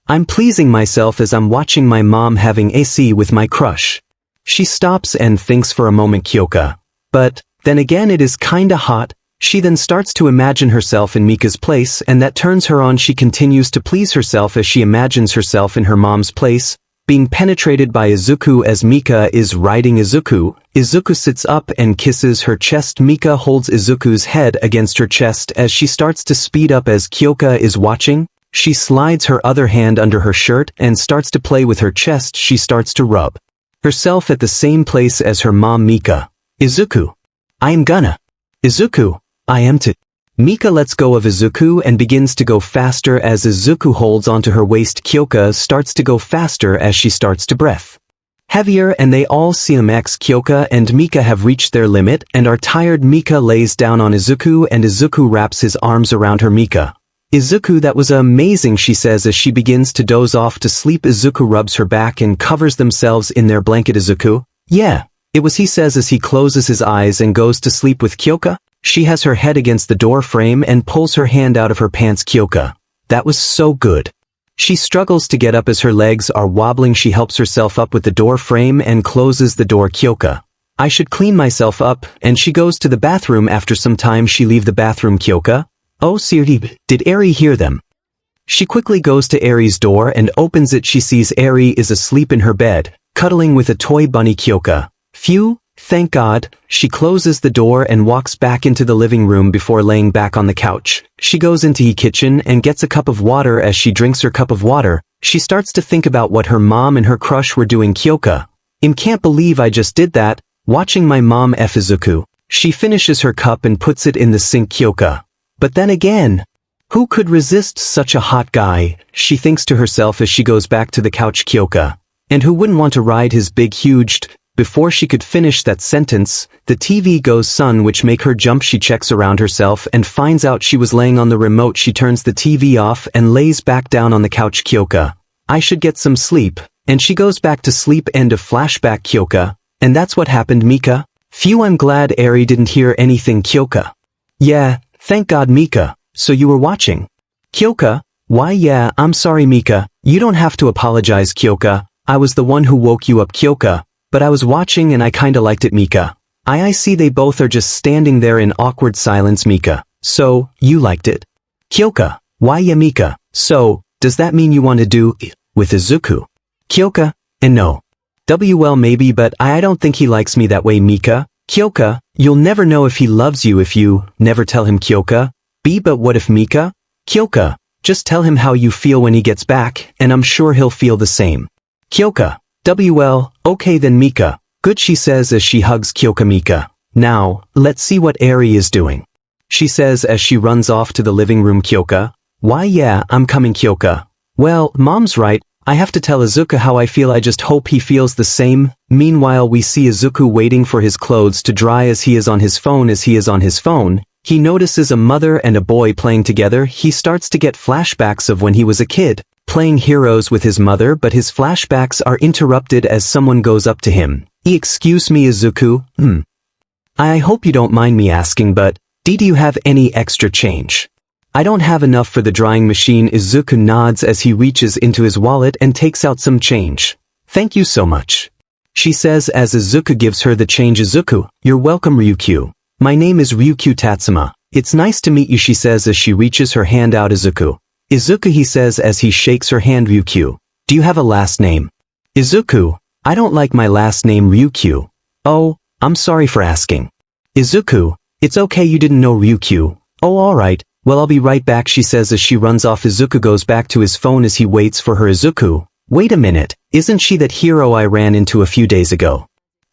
I'm pleasing myself as I'm watching my mom having AC with my crush. She stops and thinks for a moment. Kyoka, but then again it is kinda hot. She then starts to imagine herself in 𝗵𝗃𝗲's place, and that turns her on. She continues to please herself as she imagines herself in her mom's place, being penetrated by Izuku. As 𝗵𝗃𝗲 is riding Izuku, Izuku sits up and kisses her chest. 𝗵𝗃𝗲 holds Izuku's head against her chest as she starts to speed up. As Kyoka is watching, she slides her other hand under her shirt and starts to play with her chest. She starts to rub herself at the same place as her mom. 𝗵𝗃𝗲, Izuku, I am gonna. Izuku, I am to. 𝗵𝗃𝗲 lets go of Izuku and begins to go faster as Izuku holds onto her waist. Kyoka starts to go faster as she starts to breath heavier, and they all 𝗧𝗵𝗵𝗲. Kyoka and 𝗵𝗃𝗲 have reached their limit and are tired. 𝗵𝗃𝗲 lays down on Izuku and Izuku wraps his arms around her. 𝗵𝗃𝗲, Izuku, that was amazing, she says as she begins to doze off to sleep. Izuku rubs her back and covers themselves in their blanket. Izuku, yeah, it was, he says as he closes his eyes and goes to sleep with Kyoka. She has her head against the door frame and pulls her hand out of her pants. Kyoka, that was so good. She struggles to get up as her legs are wobbling. She helps herself up with the door frame and closes the door. Kyoka, I should clean myself up, and she goes to the bathroom. After some time she leave the bathroom. Kyoka, oh 𝗧𝗵𝗲, did Eri hear them? She quickly goes to Eri's door and opens it. She sees Eri is asleep in her bed, cuddling with a toy bunny. Kyoka, phew, thank God. She closes the door and walks back into the living room. Before laying back on the couch, she goes into the kitchen and gets a cup of water. As she drinks her cup of water, she starts to think about what her mom and her crush were doing. Kyoka, can't believe I just did that, watching my mom f Izuku. She finishes her cup and puts it in the sink. Kyoka, but then again, who could resist such a hot guy, she thinks to herself as she goes back to the couch. Kyoka, and who wouldn't want to ride his big huge Before she could finish that sentence, the TV goes sun, which make her jump. She checks around herself and finds out she was laying on the remote. She turns the TV off and lays back down on the couch. Kyoka, I should get some sleep, and she goes back to sleep. End of flashback. Kyoka, and that's what happened. Mika, phew, I'm glad Eri didn't hear anything. Kyoka, yeah, thank God. Mika, so you were watching? Kyoka, why yeah, I'm sorry Mika, you don't have to apologize. Kyoka, I was the one who woke you up. Kyoka, but I was watching and I kinda liked it. Mika, I see. They both are just standing there in awkward silence. Mika, so, you liked it? Kyoka, why yeah Mika, so, does that mean you want to do with Izuku? Kyoka, and no. Well maybe, but I don't think he likes me that way. Mika, Kyoka, you'll never know if he loves you if you never tell him. Kyoka, but what if Mika? Kyoka, just tell him how you feel when he gets back, and I'm sure he'll feel the same. Kyoka, well, okay then. Mika, good, she says as she hugs Kyoka. Mika, now, let's see what Eri is doing, she says as she runs off to the living room. Kyoka, why yeah, I'm coming. Kyoka, well, mom's right, I have to tell Izuku how I feel. I just hope he feels the same. Meanwhile we see Izuku waiting for his clothes to dry as he is on his phone. As he is on his phone, he notices a mother and a boy playing together. He starts to get flashbacks of when he was a kid, playing heroes with his mother, but his flashbacks are interrupted as someone goes up to him. Excuse me Izuku, I hope you don't mind me asking, but do you have any extra change? I don't have enough for the drying machine. Izuku nods as he reaches into his wallet and takes out some change. Thank you so much, she says as Izuku gives her the change. Izuku, you're welcome. Ryukyu, my name is Ryukyu Tatsuma. It's nice to meet you, she says as she reaches her hand out. Izuku, he says as he shakes her hand. Ryukyu, do you have a last name? Izuku, I don't like my last name. Ryukyu, oh, I'm sorry for asking. Izuku, it's okay, you didn't know. Ryukyu, oh alright, well I'll be right back, she says as she runs off. Izuku goes back to his phone as he waits for her. Izuku, wait a minute, isn't she that hero I ran into a few days ago?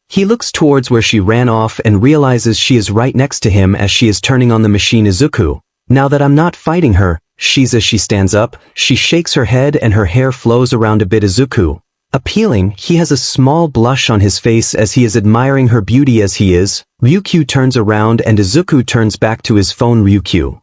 He looks towards where she ran off and realizes she is right next to him as she is turning on the machine. Izuku, now that I'm not fighting her, as she stands up, she shakes her head and her hair flows around a bit. Izuku, appealing, he has a small blush on his face as he is admiring her beauty as he is. Ryukyu turns around and Izuku turns back to his phone. Ryukyu,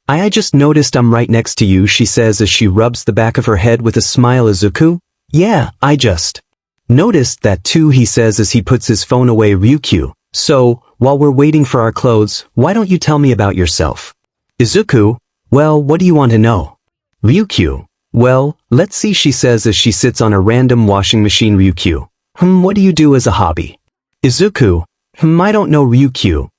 I just noticed I'm right next to you, she says as she rubs the back of her head with a smile. Izuku, yeah, I just noticed that too, he says as he puts his phone away. Ryukyu, so, while we're waiting for our clothes, why don't you tell me about yourself? Izuku, well, what do you want to know? Ryukyu, well, let's see, she says as she sits on a random washing machine. Ryukyu, what do you do as a hobby? Izuku, I don't know. Ryukyu,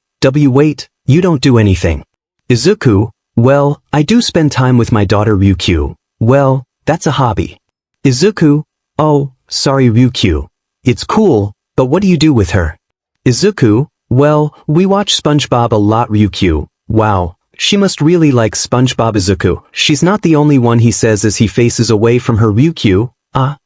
wait, you don't do anything? Izuku, well, I do spend time with my daughter. Ryukyu, well, that's a hobby. Izuku, oh, sorry. Ryukyu, it's cool, but what do you do with her? Izuku, well, we watch SpongeBob a lot. Ryukyu, wow, she must really like SpongeBob. Izuku, she's not the only one, he says as he faces away from her. Ryukyu,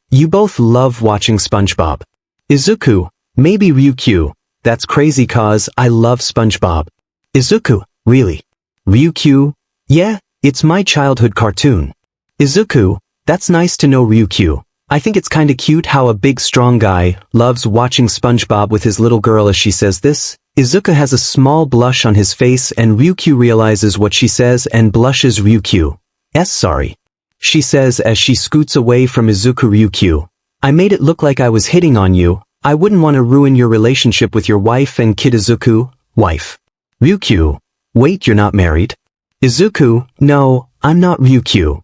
you both love watching SpongeBob? Izuku, maybe. Ryukyu, that's crazy cause I love SpongeBob. Izuku, really? Ryukyu, yeah, it's my childhood cartoon. Izuku, that's nice to know. Ryukyu, I think it's kinda cute how a big strong guy loves watching SpongeBob with his little girl. As she says this, Izuku has a small blush on his face and Ryukyu realizes what she says and blushes. Ryukyu's sorry. She says as she scoots away from Izuku. Ryukyu, I made it look like I was hitting on you. I wouldn't want to ruin your relationship with your wife and kid. Izuku, wife. Ryukyu, wait, you're not married? Izuku, no, I'm not. Ryukyu,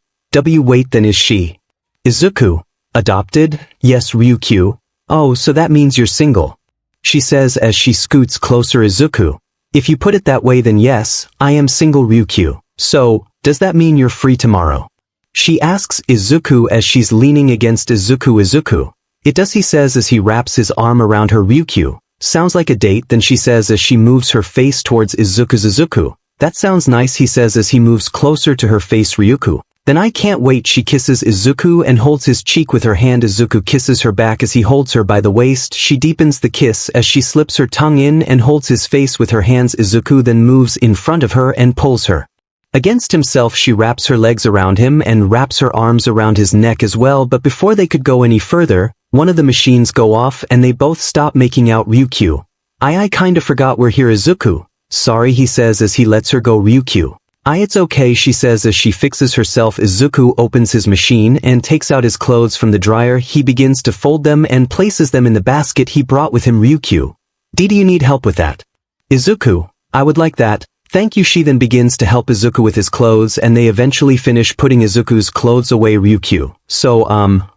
wait, then is she? Izuku, adopted? Yes. Ryukyu, oh, so that means you're single. She says as she scoots closer. Izuku, if you put it that way then yes, I am single. Ryukyu, so, does that mean you're free tomorrow? She asks Izuku as she's leaning against Izuku. Izuku, it does, he says as he wraps his arm around her. Ryukyu, sounds like a date. Then she says as she moves her face towards Izuku's. Izuku, that sounds nice, he says as he moves closer to her face. Ryukyu, then I can't wait. She kisses Izuku and holds his cheek with her hand. Izuku kisses her back as he holds her by the waist. She deepens the kiss as she slips her tongue in and holds his face with her hands. Izuku then moves in front of her and pulls her against himself. She wraps her legs around him and wraps her arms around his neck as well, but before they could go any further, one of the machines go off and they both stop making out. Ryukyu, I kinda forgot we're here. Izuku, sorry, he says as he lets her go. Ryukyu, it's okay, she says as she fixes herself. Izuku opens his machine and takes out his clothes from the dryer. He begins to fold them and places them in the basket he brought with him. Ryukyu, do you need help with that? Izuku, I would like that. Thank you. She then begins to help Izuku with his clothes and they eventually finish putting Izuku's clothes away. Ryukyu, so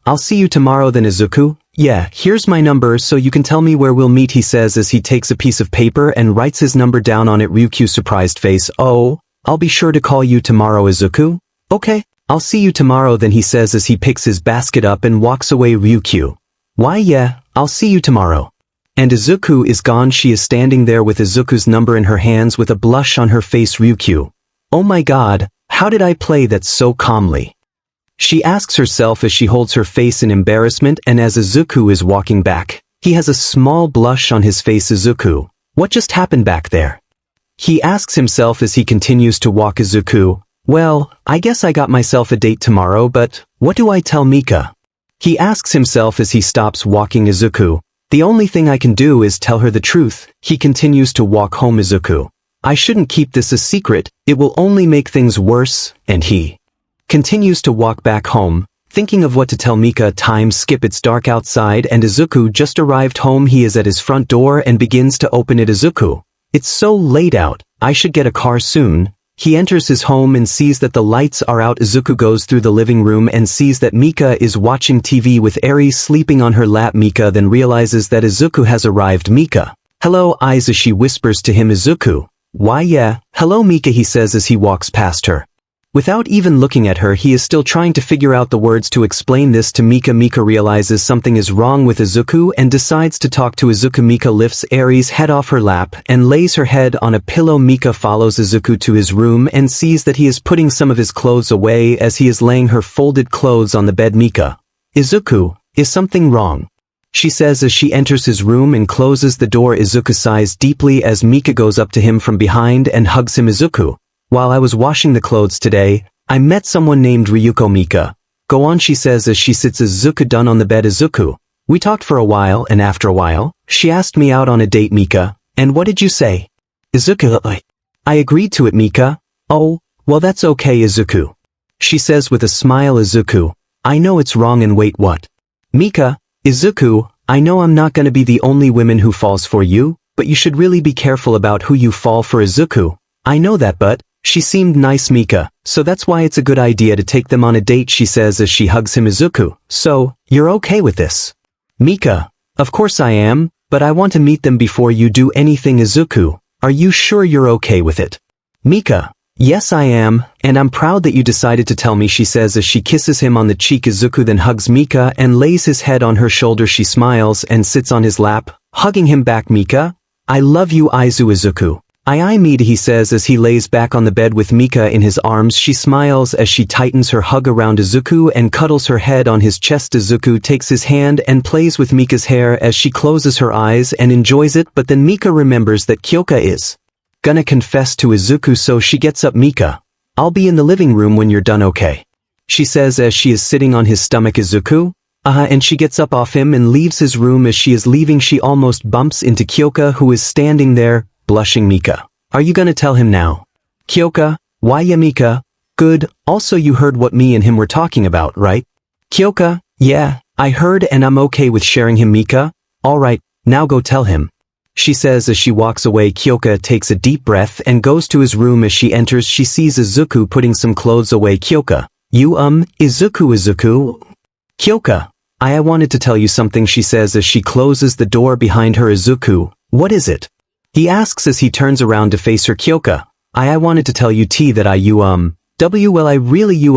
I'll see you tomorrow then. Izuku, yeah, here's my number so you can tell me where we'll meet, he says as he takes a piece of paper and writes his number down on it. Ryukyu's surprised face, oh, I'll be sure to call you tomorrow. Izuku, okay, I'll see you tomorrow then, he says as he picks his basket up and walks away. Ryukyu, why yeah, I'll see you tomorrow. And Izuku is gone. She is standing there with Izuku's number in her hands with a blush on her face. Ryukyu, oh my god, how did I play that so calmly? She asks herself as she holds her face in embarrassment, and as Izuku is walking back, he has a small blush on his face. Izuku, what just happened back there? He asks himself as he continues to walk. Izuku, well, I guess I got myself a date tomorrow, but what do I tell Mika? He asks himself as he stops walking. Izuku, the only thing I can do is tell her the truth. He continues to walk home. Izuku, I shouldn't keep this a secret, it will only make things worse, and he continues to walk back home, thinking of what to tell Mika. Time skip, it's dark outside and Izuku just arrived home. He is at his front door and begins to open it. Izuku, it's so late out, I should get a car soon. He enters his home and sees that the lights are out. Izuku goes through the living room and sees that Mika is watching TV with Eri sleeping on her lap. Mika then realizes that Izuku has arrived. Mika, hello Aizu, she whispers to him. Izuku, why yeah, hello Mika, he says as he walks past her. Without even looking at her, he is still trying to figure out the words to explain this to Mika. Mika realizes something is wrong with Izuku and decides to talk to Izuku. Mika lifts Eri's head off her lap and lays her head on a pillow. Mika follows Izuku to his room and sees that he is putting some of his clothes away as he is laying her folded clothes on the bed. Mika, Izuku, is something wrong? She says as she enters his room and closes the door. Izuku sighs deeply as Mika goes up to him from behind and hugs him. Izuku, while I was washing the clothes today, I met someone named Ryuko. Mika, go on, she says as she sits Izuku down on the bed. Izuku, we talked for a while and after a while, she asked me out on a date. Mika, and what did you say? Izuku, I agreed to it. Mika, oh, well that's okay. Izuku, she says with a smile. Izuku, I know it's wrong and wait, what? Mika, Izuku, I know I'm not gonna be the only woman who falls for you, but you should really be careful about who you fall for. Izuku, I know that, but she seemed nice. Mika, so that's why it's a good idea to take them on a date, she says as she hugs him. Izuku, so, you're okay with this? Mika, of course I am, but I want to meet them before you do anything. Izuku, are you sure you're okay with it? Mika, yes I am, and I'm proud that you decided to tell me, she says as she kisses him on the cheek. Izuku then hugs Mika and lays his head on her shoulder. She smiles and sits on his lap, hugging him back. Mika, I love you Aizu. Izuku, I Mita, he says as he lays back on the bed with Mika in his arms. She smiles as she tightens her hug around Izuku and cuddles her head on his chest. Izuku takes his hand and plays with Mika's hair as she closes her eyes and enjoys it, but then Mika remembers that Kyoka is gonna confess to Izuku, so she gets up. Mika, I'll be in the living room when you're done, okay? She says as she is sitting on his stomach. Izuku, And she gets up off him and leaves his room. As she is leaving, she almost bumps into Kyoka, who is standing there, blushing. Mika, are you gonna tell him now? Kyoka, why yeah Mika? Good, also you heard what me and him were talking about, right? Kyoka, yeah, I heard and I'm okay with sharing him. Mika, alright, now go tell him. She says as she walks away. Kyoka takes a deep breath and goes to his room. As she enters, she sees Izuku putting some clothes away. Kyoka, Izuku. Kyoka, I wanted to tell you something, she says as she closes the door behind her. Izuku, what is it? He asks as he turns around to face her. Kyoka, I wanted to tell you that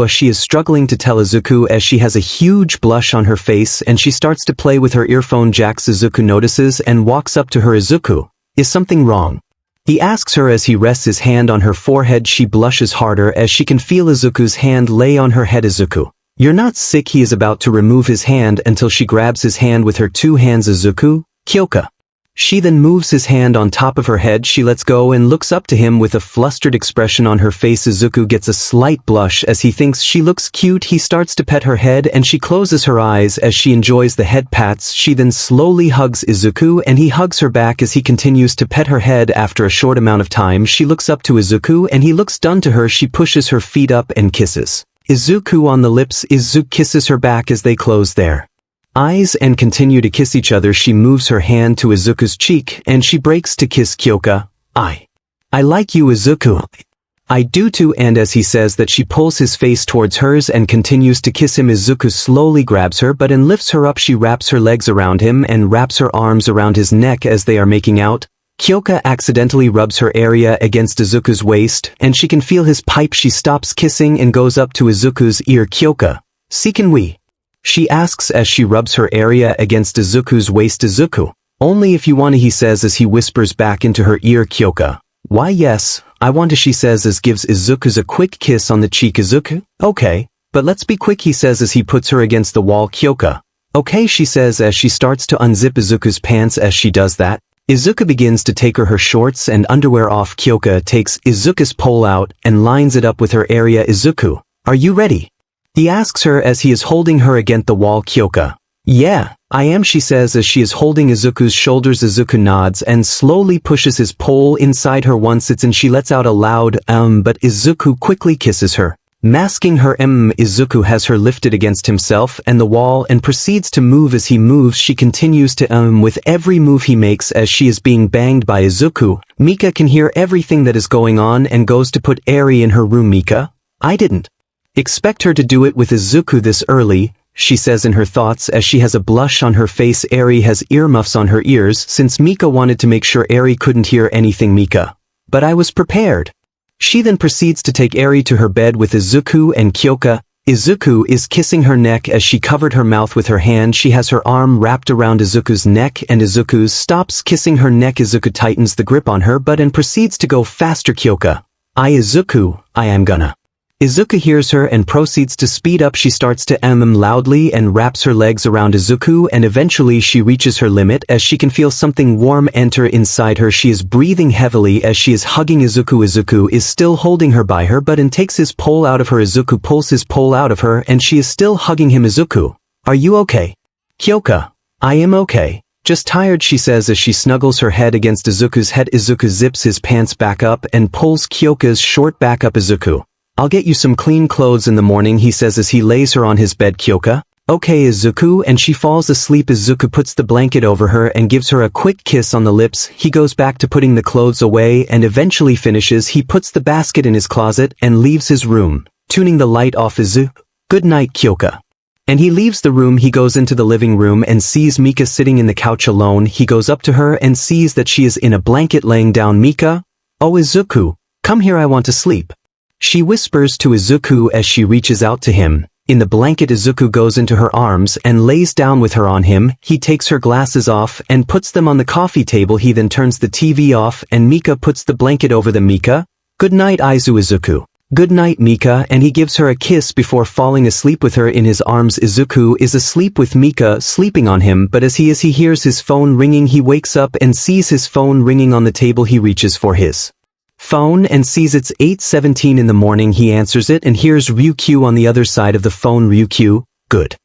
she is struggling to tell Izuku as she has a huge blush on her face and she starts to play with her earphone jacks. Izuku notices and walks up to her. Izuku, is something wrong? He asks her as he rests his hand on her forehead. She blushes harder as she can feel Izuku's hand lay on her head. Izuku, you're not sick? He is about to remove his hand until she grabs his hand with her two hands. Izuku, Kyoka. She then moves his hand on top of her head. She lets go and looks up to him with a flustered expression on her face. Izuku gets a slight blush as he thinks she looks cute. He starts to pet her head and she closes her eyes as she enjoys the head pats. She then slowly hugs Izuku and he hugs her back as he continues to pet her head. After a short amount of time, she looks up to Izuku and he looks done to her. She pushes her feet up and kisses Izuku on the lips. Izuku kisses her back as they close their eyes and continue to kiss each other. She moves her hand to Izuku's cheek and she breaks to kiss Kyoka. I like you, Izuku. I do too. And as he says that, she pulls his face towards hers and continues to kiss him. Izuku slowly grabs her but and lifts her up. She wraps her legs around him and wraps her arms around his neck as they are making out. Kyoka accidentally rubs her area against Izuku's waist and she can feel his pipe. She stops kissing and goes up to Izuku's ear. Kyoka, see, can we? She asks as she rubs her area against Izuku's waist. Izuku, only if you wanna, he says as he whispers back into her ear. Kyoka, why yes, I want to, she says as gives Izuku's a quick kiss on the cheek. Izuku, okay, but let's be quick, he says as he puts her against the wall. Kyoka, okay, she says as she starts to unzip Izuku's pants. As she does that, Izuku begins to take her shorts and underwear off. Kyoka takes Izuku's pole out and lines it up with her area. Izuku, are you ready? He asks her as he is holding her against the wall. Kyoka, yeah, I am, she says as she is holding Izuku's shoulders. Izuku nods and slowly pushes his pole inside her. Once it's in, she lets out a loud but Izuku quickly kisses her, masking her Izuku has her lifted against himself and the wall and proceeds to move. As he moves, she continues to with every move he makes as she is being banged by Izuku. Mika can hear everything that is going on and goes to put Eri in her room. Mika, I didn't expect her to do it with Izuku this early, she says in her thoughts as she has a blush on her face. Eri has earmuffs on her ears since Mika wanted to make sure Eri couldn't hear anything. Mika, but I was prepared. She then proceeds to take Eri to her bed with Izuku and Kyoka. Izuku is kissing her neck as she covered her mouth with her hand. She has her arm wrapped around Izuku's neck and Izuku stops kissing her neck. Izuku tightens the grip on her but and proceeds to go faster. Kyoka, Izuku, I am gonna. Izuku hears her and proceeds to speed up. She starts to loudly and wraps her legs around Izuku and eventually she reaches her limit as she can feel something warm enter inside her. She is breathing heavily as she is hugging Izuku. Izuku is still holding her by her but and takes his pole out of her. Izuku pulls his pole out of her and she is still hugging him. Izuku, are you okay? Kyoka, I am okay, just tired, she says as she snuggles her head against Izuku's head. Izuku zips his pants back up and pulls Kyoka's short back up. Izuku, I'll get you some clean clothes in the morning, he says as he lays her on his bed. Kyoka, okay Izuku, and she falls asleep. Izuku puts the blanket over her and gives her a quick kiss on the lips. He goes back to putting the clothes away and eventually finishes. He puts the basket in his closet and leaves his room, tuning the light off. Izuku, good night Kyoka. And he leaves the room. He goes into the living room and sees Mika sitting in the couch alone. He goes up to her and sees that she is in a blanket laying down. Mika, oh Izuku, come here, I want to sleep, she whispers to Izuku as she reaches out to him. In the blanket, Izuku goes into her arms and lays down with her on him. He takes her glasses off and puts them on the coffee table. He then turns the TV off and Mika puts the blanket over them. Mika, good night Izuku. Good night Mika, and he gives her a kiss before falling asleep with her in his arms. Izuku is asleep with Mika sleeping on him, but as he hears his phone ringing, he wakes up and sees his phone ringing on the table. He reaches for his phone and sees it's 8:17 in the morning. He answers it and hears Ryukyu on the other side of the phone. Ryukyu, good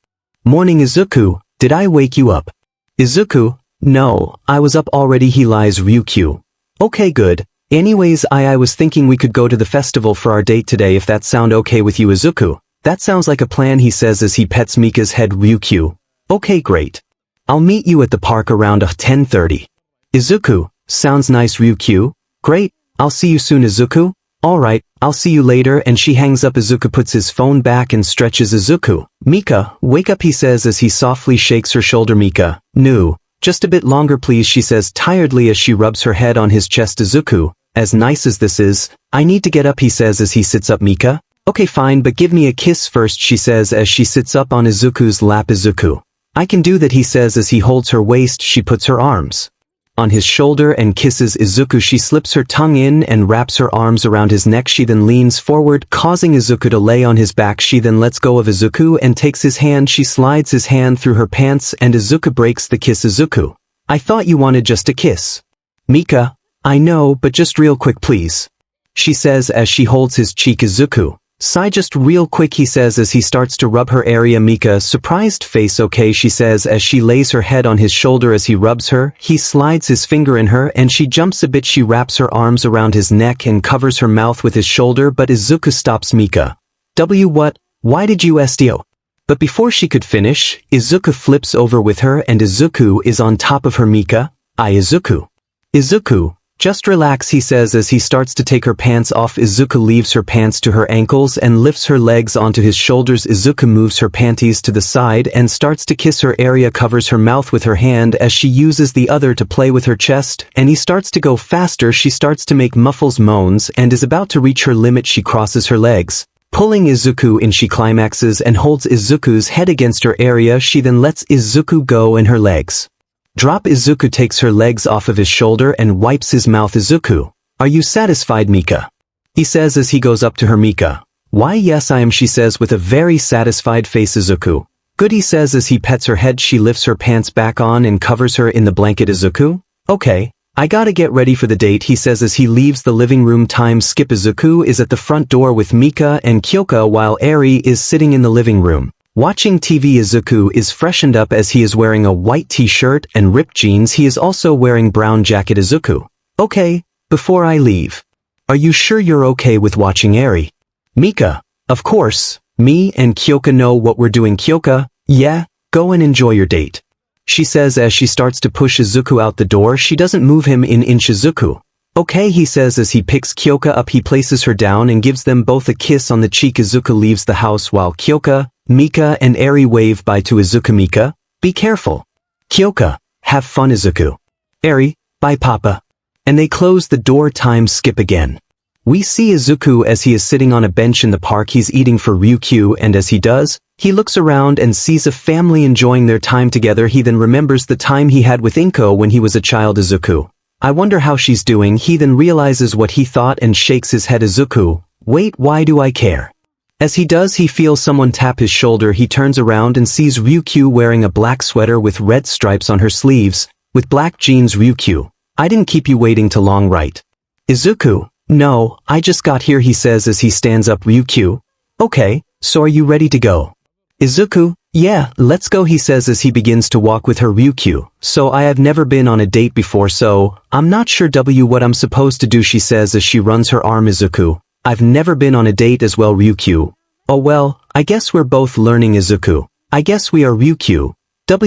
Morning Izuku, did I wake you up? Izuku, no, I was up already he lies Ryukyu. Okay good, anyways I was thinking we could go to the festival for our date today if that sound okay with you Izuku. That sounds like a plan he says as he pets Mika's head Ryukyu. Okay great. I'll meet you at the park around 10:30. Izuku, sounds nice Ryukyu. Great, I'll see you soon Izuku. Alright, I'll see you later and she hangs up. Izuku puts his phone back and stretches Izuku. Mika, wake up he says as he softly shakes her shoulder. Mika, no, just a bit longer please she says tiredly as she rubs her head on his chest. Izuku, as nice as this is, I need to get up he says as he sits up. Mika, okay fine but give me a kiss first she says as she sits up on Izuku's lap. Izuku, I can do that he says as he holds her waist. She puts her arms on his shoulder and kisses Izuku. She slips her tongue in and wraps her arms around his neck. She then leans forward, causing Izuku to lay on his back. She then lets go of Izuku and takes his hand. She slides his hand through her pants and Izuku breaks the kiss. Izuku, I thought you wanted just a kiss. Mika, I know but just real quick please, she says as she holds his cheek. Izuku, sigh just real quick he says as he starts to rub her area. Mika, surprised face. Okay she says as she lays her head on his shoulder. As he rubs her, he slides his finger in her and she jumps a bit. She wraps her arms around his neck and covers her mouth with his shoulder but Izuku stops. Mika, what? Why did you SDO? But before she could finish, Izuku flips over with her and Izuku is on top of her. Mika, Izuku. Izuku, just relax he says as he starts to take her pants off. Izuku leaves her pants to her ankles and lifts her legs onto his shoulders. Izuku moves her panties to the side and starts to kiss her area, covers her mouth with her hand as she uses the other to play with her chest, and he starts to go faster. She starts to make muffles moans and is about to reach her limit. She crosses her legs, pulling Izuku in. She climaxes and holds Izuku's head against her area. She then lets Izuku go and her legs drop. Izuku takes her legs off of his shoulder and wipes his mouth. Izuku, are you satisfied Mika? He says as he goes up to her. Mika, why yes I am she says with a very satisfied face. Izuku, good he says as he pets her head. She lifts her pants back on and covers her in the blanket. Izuku, okay, I gotta get ready for the date he says as he leaves the living room. Time skip. Izuku is at the front door with Mika and Kyoka while Eri is sitting in the living room watching TV. Izuku is freshened up as he is wearing a white t-shirt and ripped jeans. He is also wearing brown jacket. Izuku, okay, before I leave, are you sure you're okay with watching Eri? Mika, of course, me and Kyoka know what we're doing. Kyoka, yeah, go and enjoy your date, she says as she starts to push Izuku out the door. She doesn't move him an inch. Izuku, okay he says as he picks Kyoka up. He places her down and gives them both a kiss on the cheek. Izuku leaves the house while Kyoka, Mika and Eri wave bye to Izuku. Mika, be careful. Kyoka, have fun. Izuku, Eri, bye papa. And they close the door. Time skip again. We see Izuku as he is sitting on a bench in the park. He's eating for Ryukyu and as he does, he looks around and sees a family enjoying their time together. He then remembers the time he had with Inko when he was a child. Izuku, I wonder how she's doing. He then realizes what he thought and shakes his head. Izuku, wait, why do I care? As he does, he feels someone tap his shoulder. He turns around and sees Ryukyu wearing a black sweater with red stripes on her sleeves, with black jeans. Ryukyu, I didn't keep you waiting too long, right? Izuku, no, I just got here he says as he stands up. Ryukyu, okay, so are you ready to go? Izuku, yeah, let's go he says as he begins to walk with her. Ryukyu, so I have never been on a date before so I'm not sure what I'm supposed to do she says as she runs her arm. Izuku, I've never been on a date as well. Ryukyu, oh well, I guess we're both learning. Izuku, I guess we are. Ryukyu,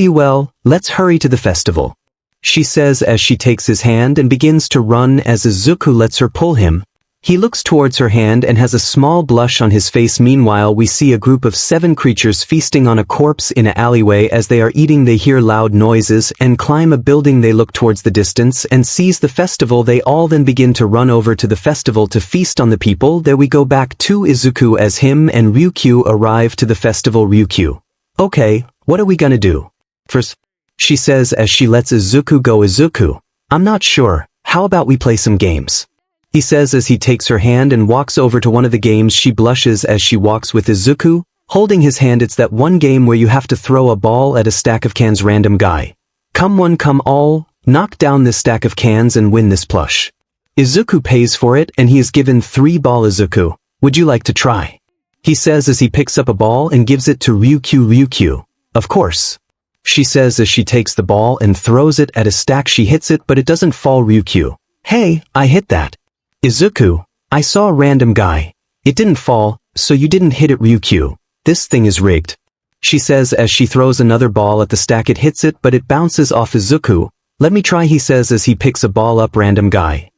well, let's hurry to the festival, she says as she takes his hand and begins to run. As Izuku lets her pull him, he looks towards her hand and has a small blush on his face. Meanwhile, we see a group of 7 creatures feasting on a corpse in an alleyway. As they are eating, they hear loud noises and climb a building. They look towards the distance and sees the festival. They all then begin to run over to the festival to feast on the people. There we go back to Izuku as him and Ryukyu arrive to the festival. Ryukyu, okay, what are we gonna do? First, she says as she lets Izuku go. Izuku, I'm not sure, how about we play some games? He says as he takes her hand and walks over to one of the games. She blushes as she walks with Izuku, holding his hand. It's that one game where you have to throw a ball at a stack of cans. Random guy, come one come all, knock down this stack of cans and win this plush. Izuku pays for it and he is given 3 balls. Izuku, would you like to try? He says as he picks up a ball and gives it to Ryukyu. Ryukyu, Of course. She says as she takes the ball and throws it at a stack. She hits it but it doesn't fall. Ryukyu. Hey, I hit that. Izuku. I saw a random guy. It didn't fall, so you didn't hit it. Ryukyu. This thing is rigged. She says as she throws another ball at the stack. It hits it but it bounces off Izuku. Let me try, he says as he picks a ball up. Random guy.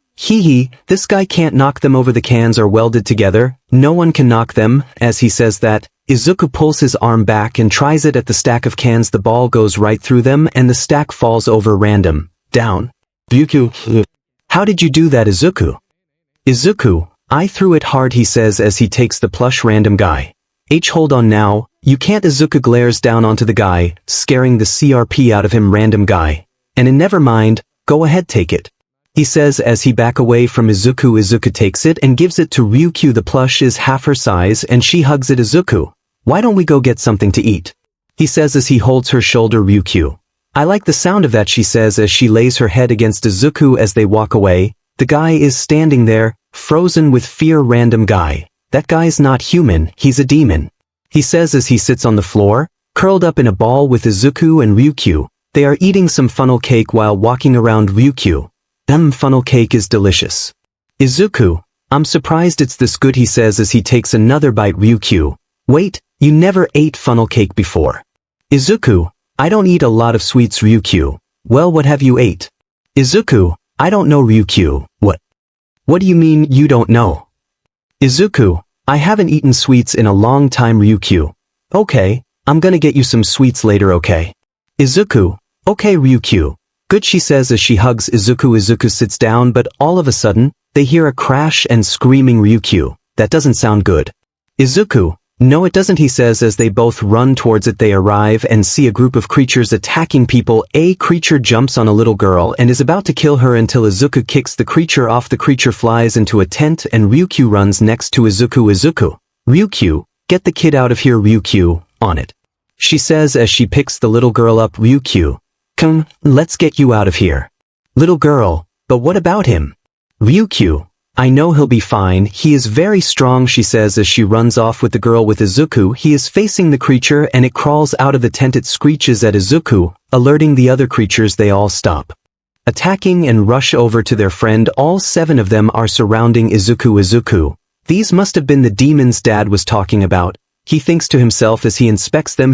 This guy can't knock them over. The cans are welded together. No one can knock them. As he says that, Izuku pulls his arm back and tries it at the stack of cans. The ball goes right through them and the stack falls over. Random. Down. Ryukyu. How did you do that, Izuku? Izuku. I threw it hard, he says as he takes the plush. Random guy. Hold on now. You can't. Izuku glares down onto the guy, scaring the CRP out of him. Random guy. And never mind, go ahead, take it. He says as he back away from Izuku. Izuku takes it and gives it to Ryukyu. The plush is half her size and she hugs it. Izuku. Why don't we go get something to eat? He says as he holds her shoulder. Ryukyu. I like the sound of that, she says as she lays her head against Izuku. As they walk away, the guy is standing there, frozen with fear. Random guy. That guy's not human, he's a demon. He says as he sits on the floor, curled up in a ball with Izuku and Ryukyu. They are eating some funnel cake while walking around. Ryukyu. Funnel cake is delicious. Izuku. I'm surprised it's this good, he says as he takes another bite. Ryukyu. Wait, you never ate funnel cake before. Izuku. I don't eat a lot of sweets. Ryukyu. Well, what have you ate? Izuku. I don't know. Ryukyu. What do you mean you don't know? Izuku. I haven't eaten sweets in a long time. Ryukyu. Okay, I'm gonna get you some sweets later, okay? Izuku. Okay, Ryukyu. Good, she says as she hugs Izuku. Izuku sits down but all of a sudden, they hear a crash and screaming. Ryukyu. That doesn't sound good. Izuku. No it doesn't, he says as they both run towards it. They arrive and see a group of creatures attacking people. A creature jumps on a little girl and is about to kill her until Izuku kicks the creature off. The creature flies into a tent and Ryukyu runs next to Izuku. Izuku. Ryukyu, get the kid out of here. Ryukyu, on it. She says as she picks the little girl up. Ryukyu. Come, let's get you out of here. Little girl, but what about him? Ryukyu. I know he'll be fine, he is very strong, she says as she runs off with the girl. With Izuku, he is facing the creature and it crawls out of the tent. It screeches at Izuku, alerting the other creatures. They all stop attacking and rush over to their friend. All 7 of them are surrounding Izuku. Izuku. These must have been the demons Dad was talking about. He thinks to himself as he inspects them.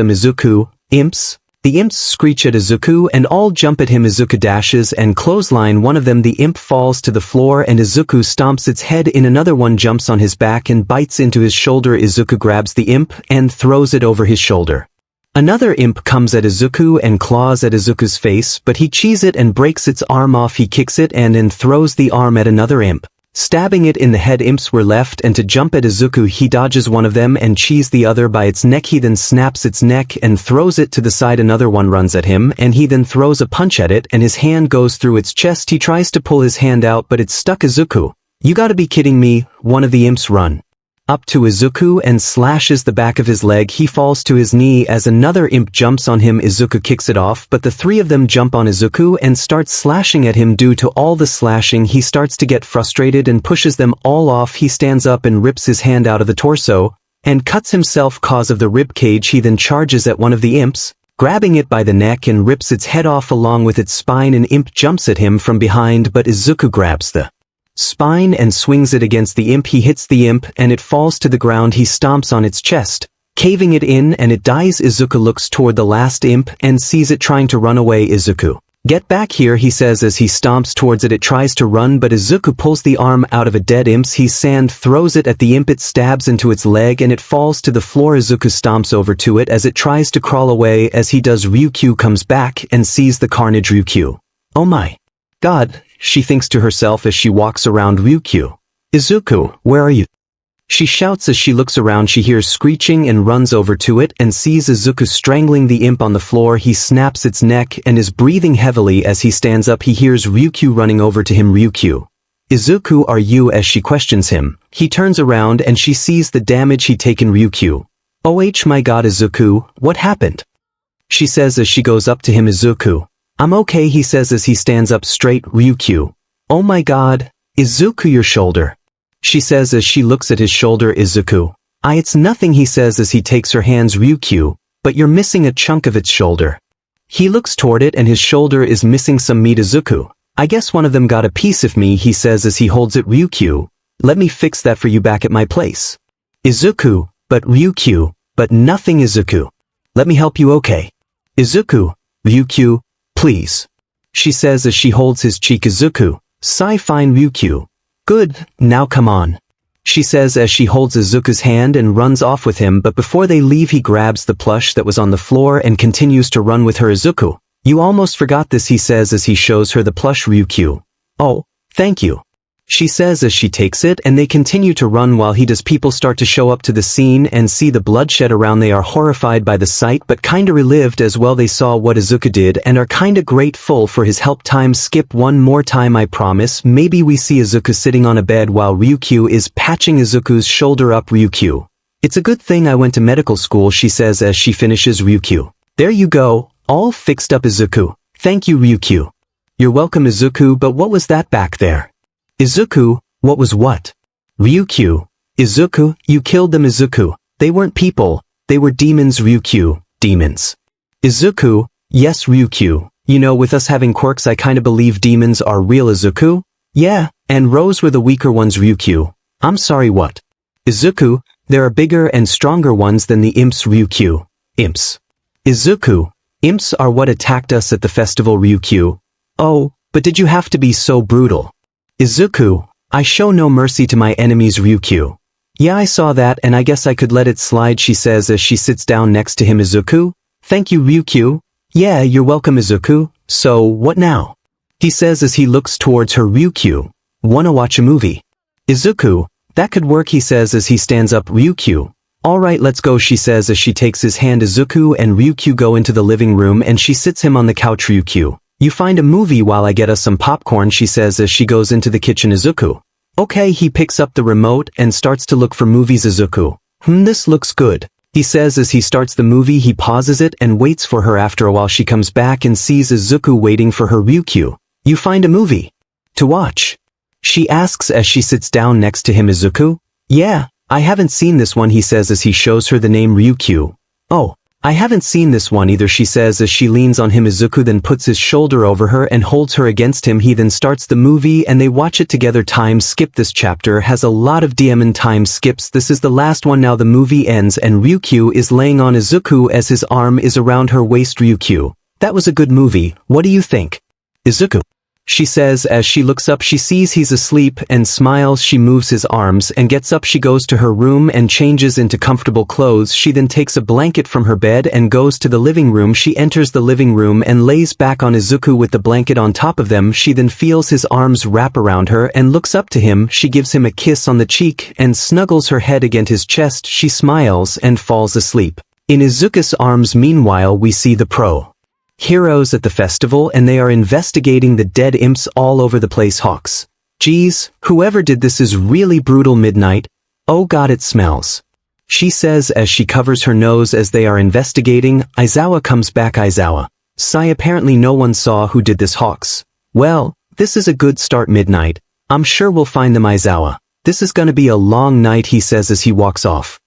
Izuku. Imps. The imps screech at Izuku and all jump at him. Izuku dashes and clothesline one of them. The imp falls to the floor and Izuku stomps its head in. Another one jumps on his back and bites into his shoulder. Izuku grabs the imp and throws it over his shoulder. Another imp comes at Izuku and claws at Izuku's face, but he cheese it and breaks its arm off. He kicks it and then throws the arm at another imp, stabbing it in the head. Imps were left and to jump at Izuku. He dodges one of them and cheese the other by its neck. He then snaps its neck and throws it to the side. Another one runs at him and he then throws a punch at it and his hand goes through its chest. He tries to pull his hand out but it's stuck. Izuku. You gotta be kidding me. One of the imps run up to Izuku and slashes the back of his leg. He falls to his knee as another imp jumps on him. Izuku kicks it off but the 3 of them jump on Izuku and start slashing at him. Due to all the slashing, he starts to get frustrated and pushes them all off. He stands up and rips his hand out of the torso and cuts himself cause of the rib cage. He then charges at one of the imps, grabbing it by the neck and rips its head off along with its spine. An imp jumps at him from behind but Izuku grabs the spine and swings it against the imp. He hits the imp and it falls to the ground. He stomps on its chest, caving it in, and it dies. Izuku looks toward the last imp and sees it trying to run away. Izuku. Get back here, he says as he stomps towards it. It tries to run but Izuku pulls the arm out of a dead imp. He sand throws it at the imp. It stabs into its leg and it falls to the floor. Izuku stomps over to it as it tries to crawl away. As he does, Ryukyu comes back and sees the carnage. Ryukyu. Oh my God, she thinks to herself as she walks around. Ryukyu. Izuku, where are you? She shouts as she looks around. She hears screeching and runs over to it and sees Izuku strangling the imp on the floor. He snaps its neck and is breathing heavily. As he stands up, he hears Ryukyu running over to him. Ryukyu. Izuku, are you? As she questions him, he turns around and she sees the damage he'd taken. Ryukyu. Oh my God, Izuku, what happened? She says as she goes up to him. Izuku. I'm okay, he says as he stands up straight. Ryukyu. Oh my God, Izuku, your shoulder. She says as she looks at his shoulder. Izuku. It's nothing, he says as he takes her hands. Ryukyu, but you're missing a chunk of its shoulder. He looks toward it and his shoulder is missing some meat. Izuku, I guess one of them got a piece of me, he says as he holds it. Ryukyu, let me fix that for you back at my place. Izuku, but Ryukyu, but nothing. Izuku, let me help you. Okay. Izuku, Ryukyu, please, she says as she holds his cheek. Izuku, sigh. Fine. Ryukyu, good, now come on, she says as she holds Izuku's hand and runs off with him, but before they leave he grabs the plush that was on the floor and continues to run with her. Izuku, you almost forgot this, he says as he shows her the plush. Ryukyu, oh, thank you, she says as she takes it, and they continue to run while he does. People start to show up to the scene and see the bloodshed around. They are horrified by the sight but kinda relieved as well. They saw what Izuku did and are kinda grateful for his help. Skip one more time, I promise. Maybe we see Izuku sitting on a bed while Ryukyu is patching Izuku's shoulder up. Ryukyu, it's a good thing I went to medical school, she says as she finishes. Ryukyu, there you go, all fixed up. Izuku, thank you. Ryukyu, you're welcome. Izuku, but what was that back there? Izuku, what was what? Ryukyu, Izuku, you killed them. Izuku, they weren't people, they were demons. Ryukyu, demons. Izuku, yes. Ryukyu, you know, with us having quirks I kinda believe demons are real. Izuku, yeah, and Rose were the weaker ones. Ryukyu, I'm sorry, what? Izuku, there are bigger and stronger ones than the imps. Ryukyu, imps. Izuku, imps are what attacked us at the festival. Ryukyu, oh, but did you have to be so brutal? Izuku, I show no mercy to my enemies. Ryukyu, yeah, I saw that and I guess I could let it slide, she says as she sits down next to him. Izuku, thank you. Ryukyu, yeah, you're welcome. Izuku, so what now? He says as he looks towards her. Ryukyu, wanna watch a movie? Izuku, that could work, he says as he stands up. Ryukyu, alright, let's go, she says as she takes his hand. Izuku and Ryukyu go into the living room and she sits him on the couch. Ryukyu, you find a movie while I get us some popcorn, she says as she goes into the kitchen. Izuku, okay. He picks up the remote and starts to look for movies. Izuku, this looks good, he says as he starts the movie. He pauses it and waits for her. After a while she comes back and sees Izuku waiting for her. Ryukyu, you find a movie to watch? She asks as she sits down next to him. Izuku, yeah, I haven't seen this one, he says as he shows her the name. Ryukyu, oh, I haven't seen this one either, she says as she leans on him. Izuku then puts his shoulder over her and holds her against him. He then starts the movie and they watch it together. Time skip. This chapter has a lot of DM time skips. This is the last one now. The movie ends and Ryukyu is laying on Izuku as his arm is around her waist. Ryukyu, that was a good movie, what do you think? Izuku, she says as she looks up. She sees he's asleep and smiles. She moves his arms and gets up. She goes to her room and changes into comfortable clothes. She then takes a blanket from her bed and goes to the living room. She enters the living room and lays back on Izuku with the blanket on top of them. She then feels his arms wrap around her and looks up to him. She gives him a kiss on the cheek and snuggles her head against his chest. She smiles and falls asleep in Izuku's arms. Meanwhile, we see the heroes at the festival and they are investigating the dead imps all over the place. Hawks, geez, whoever did this is really brutal. Midnight, oh god, it smells, she says as she covers her nose as they are investigating. Aizawa comes back. Aizawa, sigh, apparently no one saw who did this. Hawks, well, this is a good start. Midnight, I'm sure we'll find them. Aizawa, this is gonna be a long night, he says as he walks off.